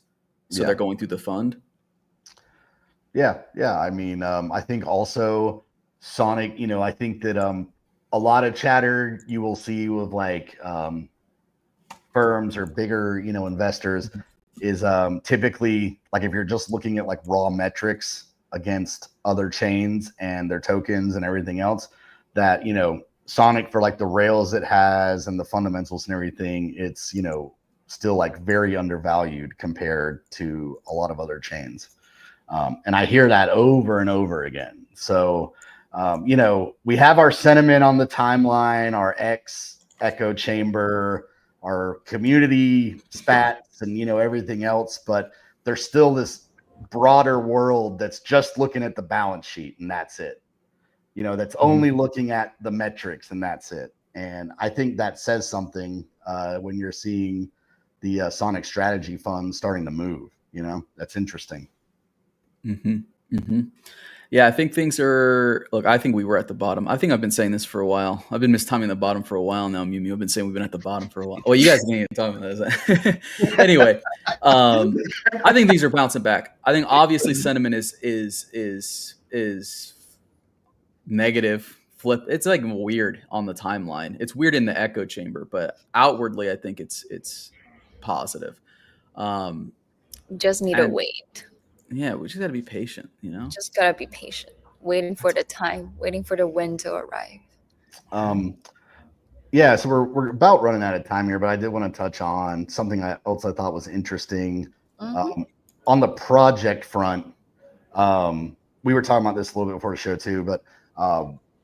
So they're going through the fund. Yeah. I mean, I think also Sonic, I think that a lot of chatter you will see with like firms or bigger, investors is typically like, if you're just looking at like raw metrics against other chains and their tokens and everything else, that Sonic, for like the rails it has and the fundamentals and everything, it's still like very undervalued compared to a lot of other chains, and I hear that over and over again. So we have our sentiment on the timeline, our X echo chamber, our community spats, and everything else, but there's still this broader world that's just looking at the balance sheet and that's it. You know, that's only looking at the metrics and that's it. And I think that says something when you're seeing the Sonic strategy fund starting to move. You know, that's interesting. Yeah, I think things are. Look, I think we were at the bottom. I think I've been saying this for a while. I've been mistiming the bottom for a while now. Miumiu, I've been saying we've been at the bottom for a while. Well, you guys didn't even talk about that. Anyway, I think these are bouncing back. I think obviously sentiment is negative. Flip. It's like weird on the timeline. It's weird in the echo chamber, but outwardly, I think it's positive. Just need to wait. Yeah, we just got to be patient, you know? Just got to be patient, waiting for the time, waiting for the wind to arrive. Yeah, so we're about running out of time here, but I did want to touch on something else I thought was interesting. On the project front, we were talking about this a little bit before the show too, but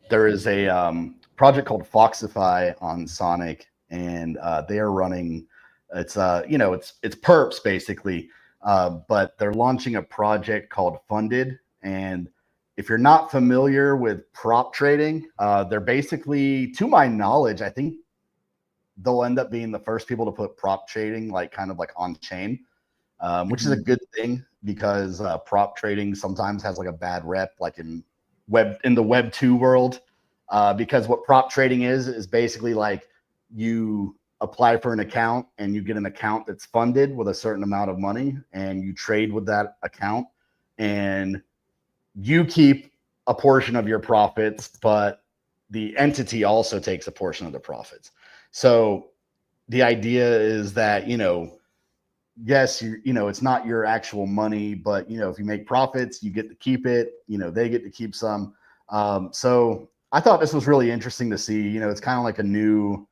there is a project called Foxify on Sonic, and they are running, it's perps basically. But they're launching a project called Funded. And if you're not familiar with prop trading, they're basically, to my knowledge, I think they'll end up being the first people to put prop trading kind of on chain, which is a good thing because prop trading sometimes has a bad rep, in the Web 2 world, because what prop trading is basically you apply for an account and you get an account that's funded with a certain amount of money and you trade with that account and you keep a portion of your profits, but the entity also takes a portion of the profits. So the idea is that, yes, it's not your actual money, but if you make profits, you get to keep it, they get to keep some. So I thought this was really interesting to see. It's kind of like a new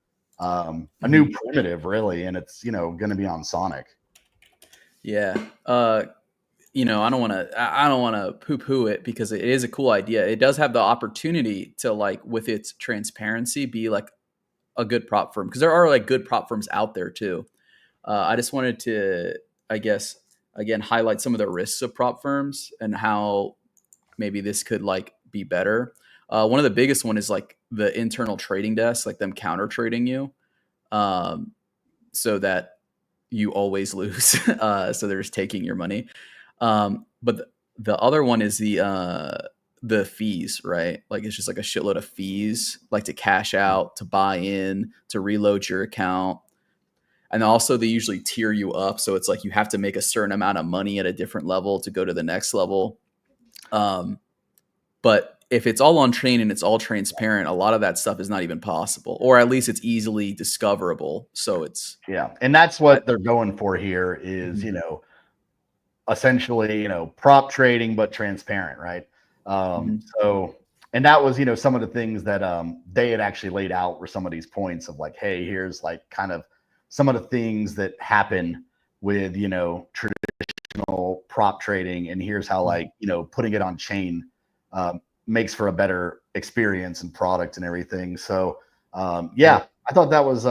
primitive, really, and it's going to be on Sonic. Yeah. I don't want to poo-poo it because it is a cool idea. It does have the opportunity to with its transparency be a good prop firm, because there are good prop firms out there too. I just wanted to, I guess, again, highlight some of the risks of prop firms and how maybe this could be better. One of the biggest one is the internal trading desk, them counter trading you, so that you always lose. So they're just taking your money. But the other one is the fees, right? It's just a shitload of fees, to cash out, to buy in, to reload your account. And also they usually tier you up. So it's you have to make a certain amount of money at a different level to go to the next level. But if it's all on chain and it's all transparent, a lot of that stuff is not even possible, or at least it's easily discoverable. So it's, and that's what they're going for here is, essentially, prop trading, but transparent. Right. So, and that was, some of the things that, they had actually laid out were some of these points of hey, here's kind of some of the things that happen with, traditional prop trading. And here's how putting it on chain, makes for a better experience and product and everything. So, I thought that was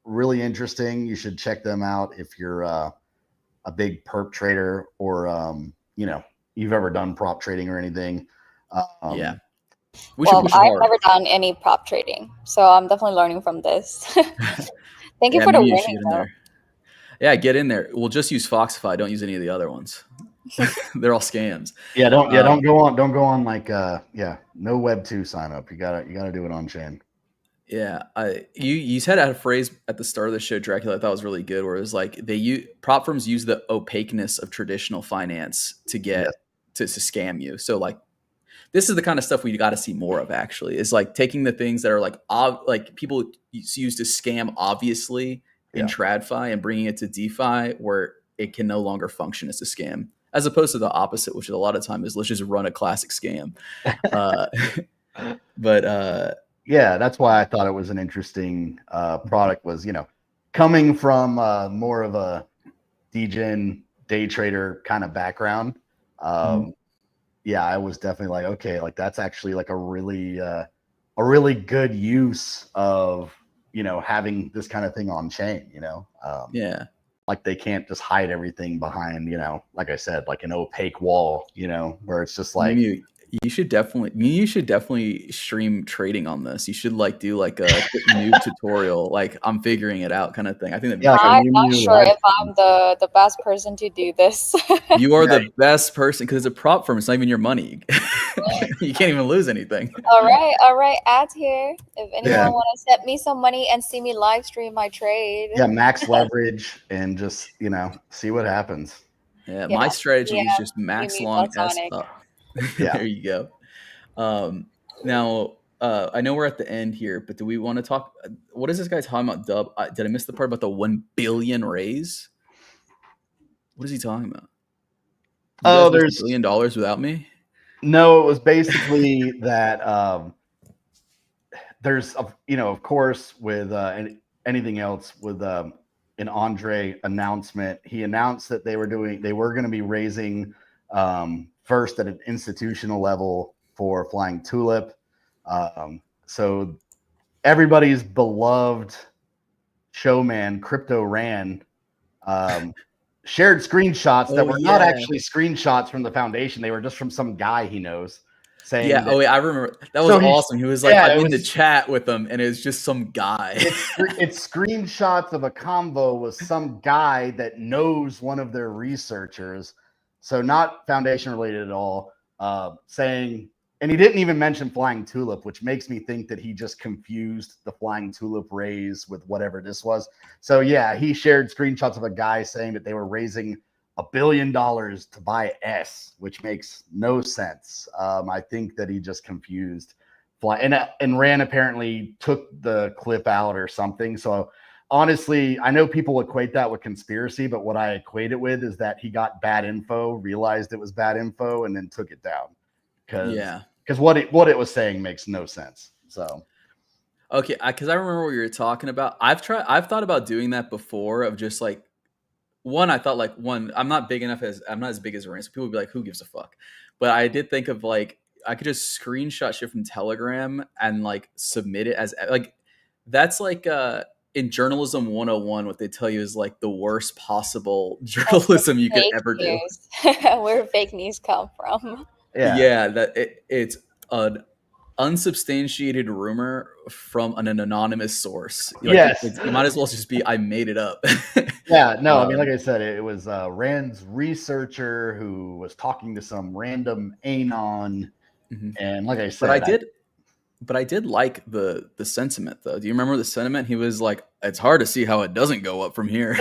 really interesting. You should check them out if you're a big perp trader or, you've ever done prop trading or anything. I've never done any prop trading, so I'm definitely learning from this. Thank you for the warning, though. Yeah, get in there. We'll just use Foxify. Don't use any of the other ones. They're all scams. Don't go on no Web 2 sign up. You gotta do it on chain. Yeah, you said a phrase at the start of the show, Dracula, I thought was really good, where it was prop firms use the opaqueness of traditional finance to get to scam you. So this is the kind of stuff we got to see more of, actually, is taking the things that are people use to scam obviously in TradFi and bringing it to DeFi where it can no longer function as a scam, as opposed to the opposite, which a lot of time is let's just run a classic scam. That's why I thought it was an interesting product, was, coming from more of a degen day trader kind of background. I was definitely okay, that's actually a really good use of, having this kind of thing on chain, like they can't just hide everything behind, like I said, like an opaque wall, where it's just like, you should definitely stream trading on this. You should like do like a noob tutorial, like I'm figuring it out kind of thing. I think that I'm not sure if I'm the best person to do this. You are the best person because it's a prop firm. It's not even your money. You can't even lose anything. All right. Ads here. If anyone want to send me some money and see me live stream my trade. Yeah, max leverage and just see what happens. Yeah, my strategy is just max long S up. Yeah. There you go. Now, I know we're at the end here, but do we want to talk? What is this guy talking about? Dub? Did I miss the part about the 1 billion raise? What is he talking about? There's $1 billion without me. No, it was basically that there's, of course, with anything else with an Andre announcement, he announced that they were going to be raising first at an institutional level for Flying Tulip. So everybody's beloved showman, Crypto Ran, shared screenshots that were not actually screenshots from the foundation. They were just from some guy he knows saying, I remember. That was awesome. He was like, I'm in the chat with them, and it was just some guy. It's screenshots of a convo with some guy that knows one of their researchers. So not foundation related at all, saying, and he didn't even mention Flying Tulip, which makes me think that he just confused the Flying Tulip raise with whatever this was. So yeah, he shared screenshots of a guy saying that they were raising $1 billion to buy S, which makes no sense. I think that he just confused and Ran apparently took the clip out or something. So honestly, I know people equate that with conspiracy, but what I equate it with is that he got bad info, realized it was bad info, and then took it down. Because what it was saying makes no sense. So okay, because I remember what you were talking about. I've thought about doing that before. Of just like I thought I'm not as big as Rand, so people would be like, who gives a fuck? But I did think of like I could just screenshot shit from Telegram and like submit it as like that's like in journalism 101, what they tell you is like the worst possible journalism you could ever do. Where fake news come from. That it's an unsubstantiated rumor from an anonymous source. It might as well just be I made it up. I mean, like I said, it was Rand's researcher who was talking to some random anon, and like I said, but I did like the sentiment though. Do you remember the sentiment? He was like, "It's hard to see how it doesn't go up from here."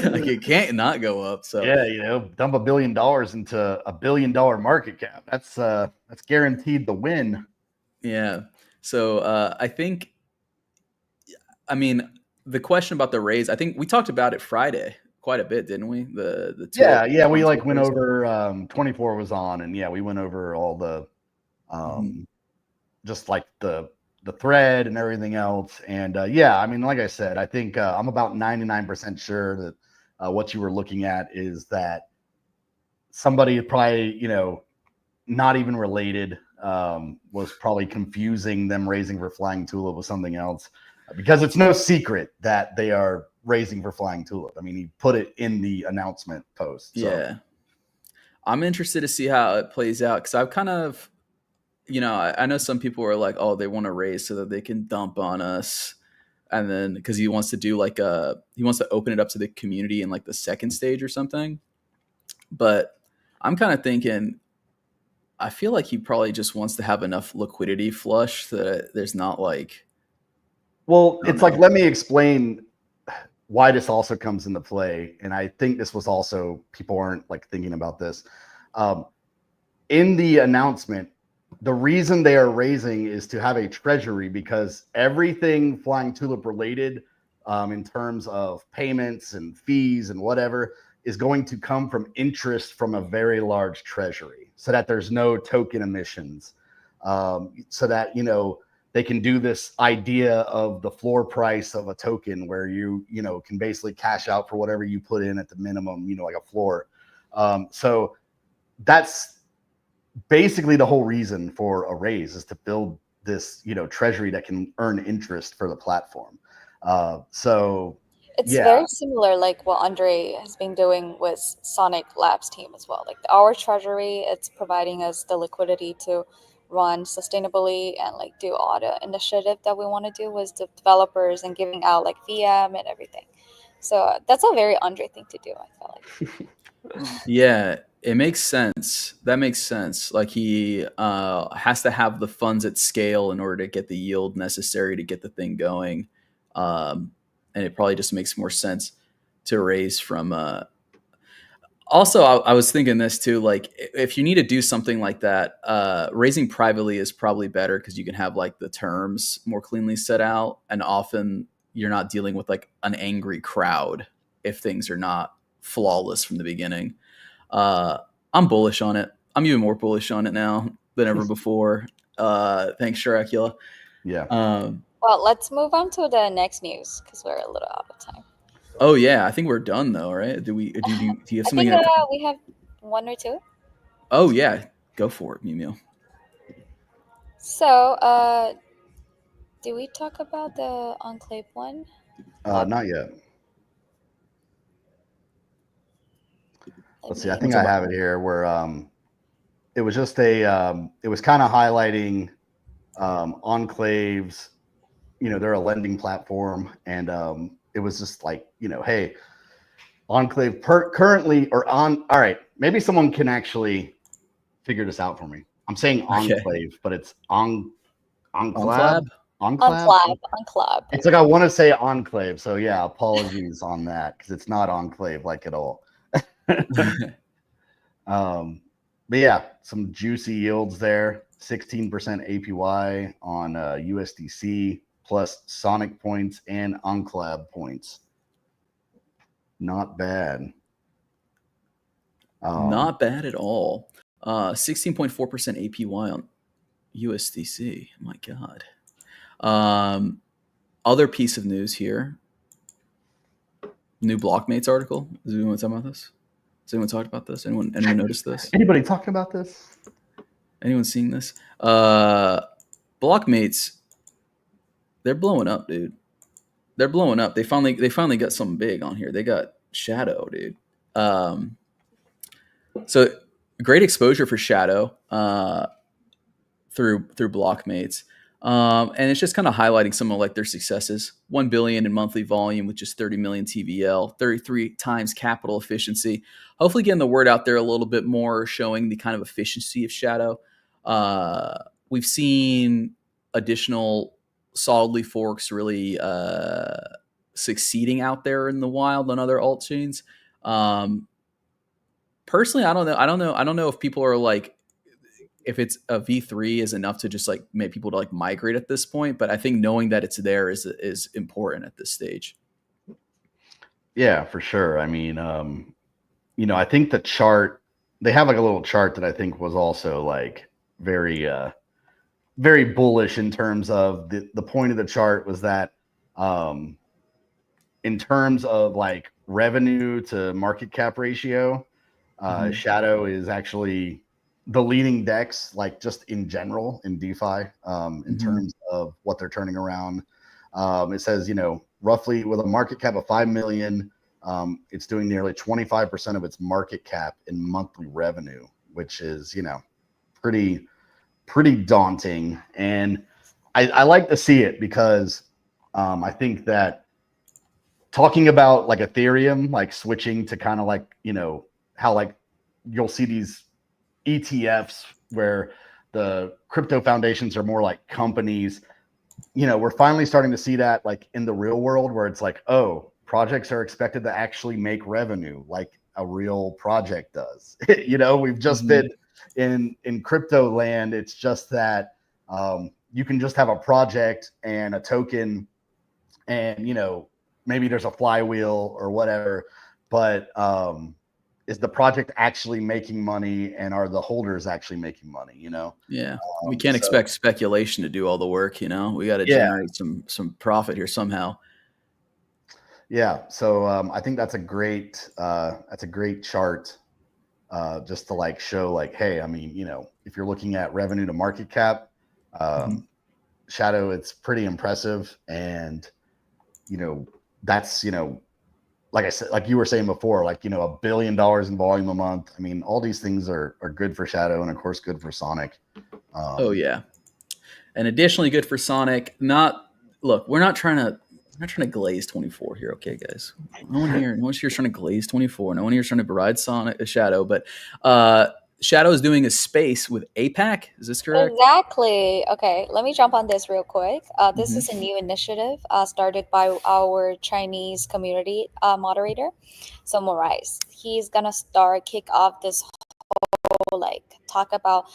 Like it can't not go up. So dump $1 billion into $1 billion market cap. That's guaranteed the win. Yeah. So I think, I mean, the question about the raise, I think we talked about it Friday quite a bit, didn't we? We like went over 24 was on, and we went over all the just like the thread and everything else. And I mean, like I said, I think I'm about 99% sure that what you were looking at is that somebody probably, not even related, was probably confusing them raising for Flying Tulip with something else, because it's no secret that they are raising for Flying Tulip. I mean, he put it in the announcement post. So. Yeah. I'm interested to see how it plays out, because I've kind of, I know some people are like, oh, they want to raise so that they can dump on us. And then because he wants to do he wants to open it up to the community in like the second stage or something. But I'm kind of thinking, I feel like he probably just wants to have enough liquidity flush that there's not like. Well, it's like, let me explain why this also comes into play. And I think this was also, people aren't like thinking about this. In the announcement, the reason they are raising is to have a treasury, because everything Flying Tulip related in terms of payments and fees and whatever is going to come from interest from a very large treasury, so that there's no token emissions, so that, they can do this idea of the floor price of a token where you can basically cash out for whatever you put in at the minimum, like a floor. So that's basically the whole reason for a raise, is to build this, treasury that can earn interest for the platform. So It's very similar, like what Andre has been doing with Sonic Labs team as well. Like our treasury, it's providing us the liquidity to run sustainably and like do all the initiative that we want to do with the developers and giving out like FeeM and everything. So that's a very Andre thing to do, I feel like. Yeah, it makes sense. That makes sense. Like he has to have the funds at scale in order to get the yield necessary to get the thing going. And it probably just makes more sense to raise from. Also, I was thinking this too. Like, if you need to do something like that, raising privately is probably better because you can have like the terms more cleanly set out, and often you're not dealing with like an angry crowd if things are not flawless from the beginning. I'm bullish on it. I'm even more bullish on it now than ever before. Thanks, Sharacula. Yeah. Well, let's move on to the next news because we're a little out of time. Oh yeah, I think we're done though, right? Do you have something? I think we have one or two. Oh yeah, go for it, Miumiu. So, did we talk about the Enclave one? Not yet. Let's see. I think I have it here. Where it was just it was kind of highlighting Enclave's. They're a lending platform, and it was just like, hey, Enclave currently or on. All right, maybe someone can actually figure this out for me. I'm saying Enclave, but it's Enclave. Enclave. It's like I want to say Enclave, so yeah, apologies on that because it's not Enclave like at all. But yeah, some juicy yields there. 16% APY on USDC plus Sonic points and Enclave points. Not bad. Not bad at all. 16.4% APY on USDC. My God. Other piece of news here. New Blockmates article. Does anyone talk about this? Has anyone talked about this? Anyone noticed this? Anybody talking about this? Anyone seeing this? Blockmates, they're blowing up, dude. They're blowing up. They finally got something big on here. They got Shadow, dude. So great exposure for Shadow through Blockmates. And it's just kind of highlighting some of like their successes. 1 billion in monthly volume with just 30 million TVL, 33 times capital efficiency. Hopefully getting the word out there a little bit more, showing the kind of efficiency of Shadow. We've seen additional solidly forks really succeeding out there in the wild on other alt chains. Personally, I don't know if people are like, if it's a V3 is enough to just like make people to like migrate at this point. But I think knowing that it's there is important at this stage. Yeah, for sure. I mean, I think the chart, they have like a little chart that I think was also like very, very bullish in terms of the point of the chart was that in terms of like revenue to market cap ratio, Shadow is actually the leading DEX, like just in general in DeFi, in terms of what they're turning around. It says, roughly with a market cap of 5 million, it's doing nearly 25% of its market cap in monthly revenue, which is, pretty daunting. And I like to see it because I think that talking about like Ethereum, like switching to kind of like, how like you'll see these ETFs where the crypto foundations are more like companies. We're finally starting to see that like in the real world where it's like, oh, projects are expected to actually make revenue like a real project does. We've just been in crypto land. It's just that you can just have a project and a token and, maybe there's a flywheel or whatever, but is the project actually making money and are the holders actually making money, Yeah. We can't expect speculation to do all the work, we got to generate some profit here somehow. Yeah. So I think that's a great chart just to like show like, hey, I mean, if you're looking at revenue to market cap, Shadow, it's pretty impressive. And, that's, like I said, like you were saying before, like, $1 billion in volume a month. I mean, all these things are good for Shadow and of course good for Sonic. Oh yeah. And additionally good for Sonic. Look, we're not trying to glaze 24 here, okay, guys? No one here's trying to glaze 24. No one here's trying to beride Sonic Shadow, but Shadow is doing a space with APAC. Is this correct? Exactly. Okay, let me jump on this real quick. This is a new initiative started by our Chinese community moderator, so Morais. He's gonna kick off this whole talk about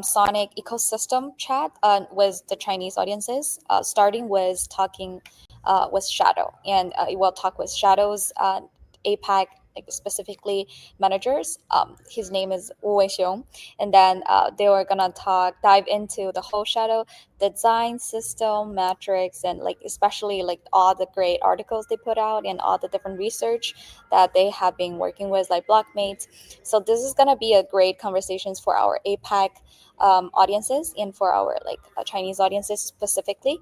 Sonic ecosystem chat with the Chinese audiences. Starting with talking with Shadow, and we'll talk with Shadow's APAC, specifically managers. His name is Wu Weixiong, and then they were gonna dive into the whole Shadow design system, metrics, and especially all the great articles they put out and all the different research that they have been working with, like Blockmates. So this is gonna be a great conversations for our APAC audiences and for our Chinese audiences specifically.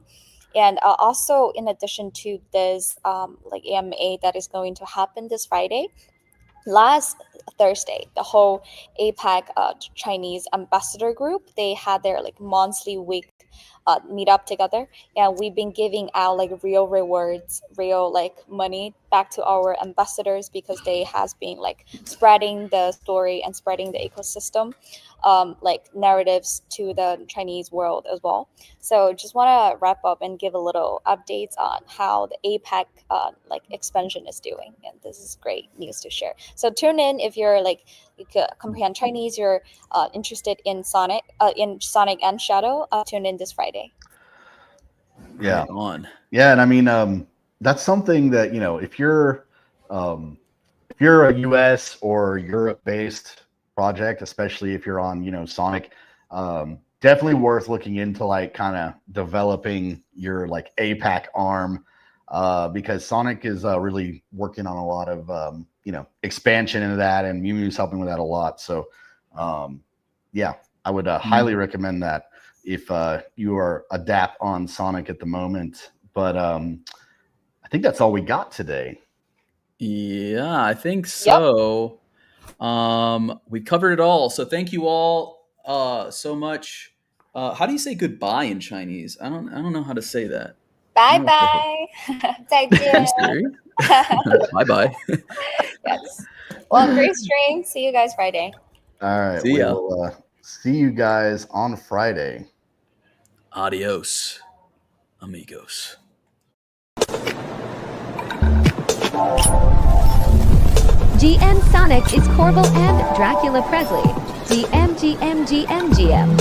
And also, in addition to this AMA that is going to happen this Friday, last Thursday, the whole APAC Chinese ambassador group, they had their monthly week meet up together, and we've been giving out real rewards, real money back to our ambassadors because they has been spreading the story and spreading the ecosystem narratives to the Chinese world as well. So just want to wrap up and give a little updates on how the APAC expansion is doing, and this is great news to share. So tune in if you're you can comprehend Chinese, you're interested in Sonic and Shadow. Tune in this Friday. Yeah. Right on. Yeah, and I mean, that's something that if you're a US or Europe based project, especially if you're on Sonic, definitely worth looking into kind of developing your APAC arm, because Sonic is really working on a lot of expansion into that, and Miumiu's helping with that a lot. So yeah, I would highly recommend that if you are adapt on Sonic at the moment. But I think that's all we got today. Yeah, I think so. Yep. We covered it all. So thank you all so much. How do you say goodbye in Chinese? I don't know how to say that. Bye bye. 再见. Bye bye. Yes. Well, great stream. See you guys Friday. All right. See ya. We'll see you guys on Friday. Adios, amigos. GMSONIC is Corval and Dracula Presley. GM.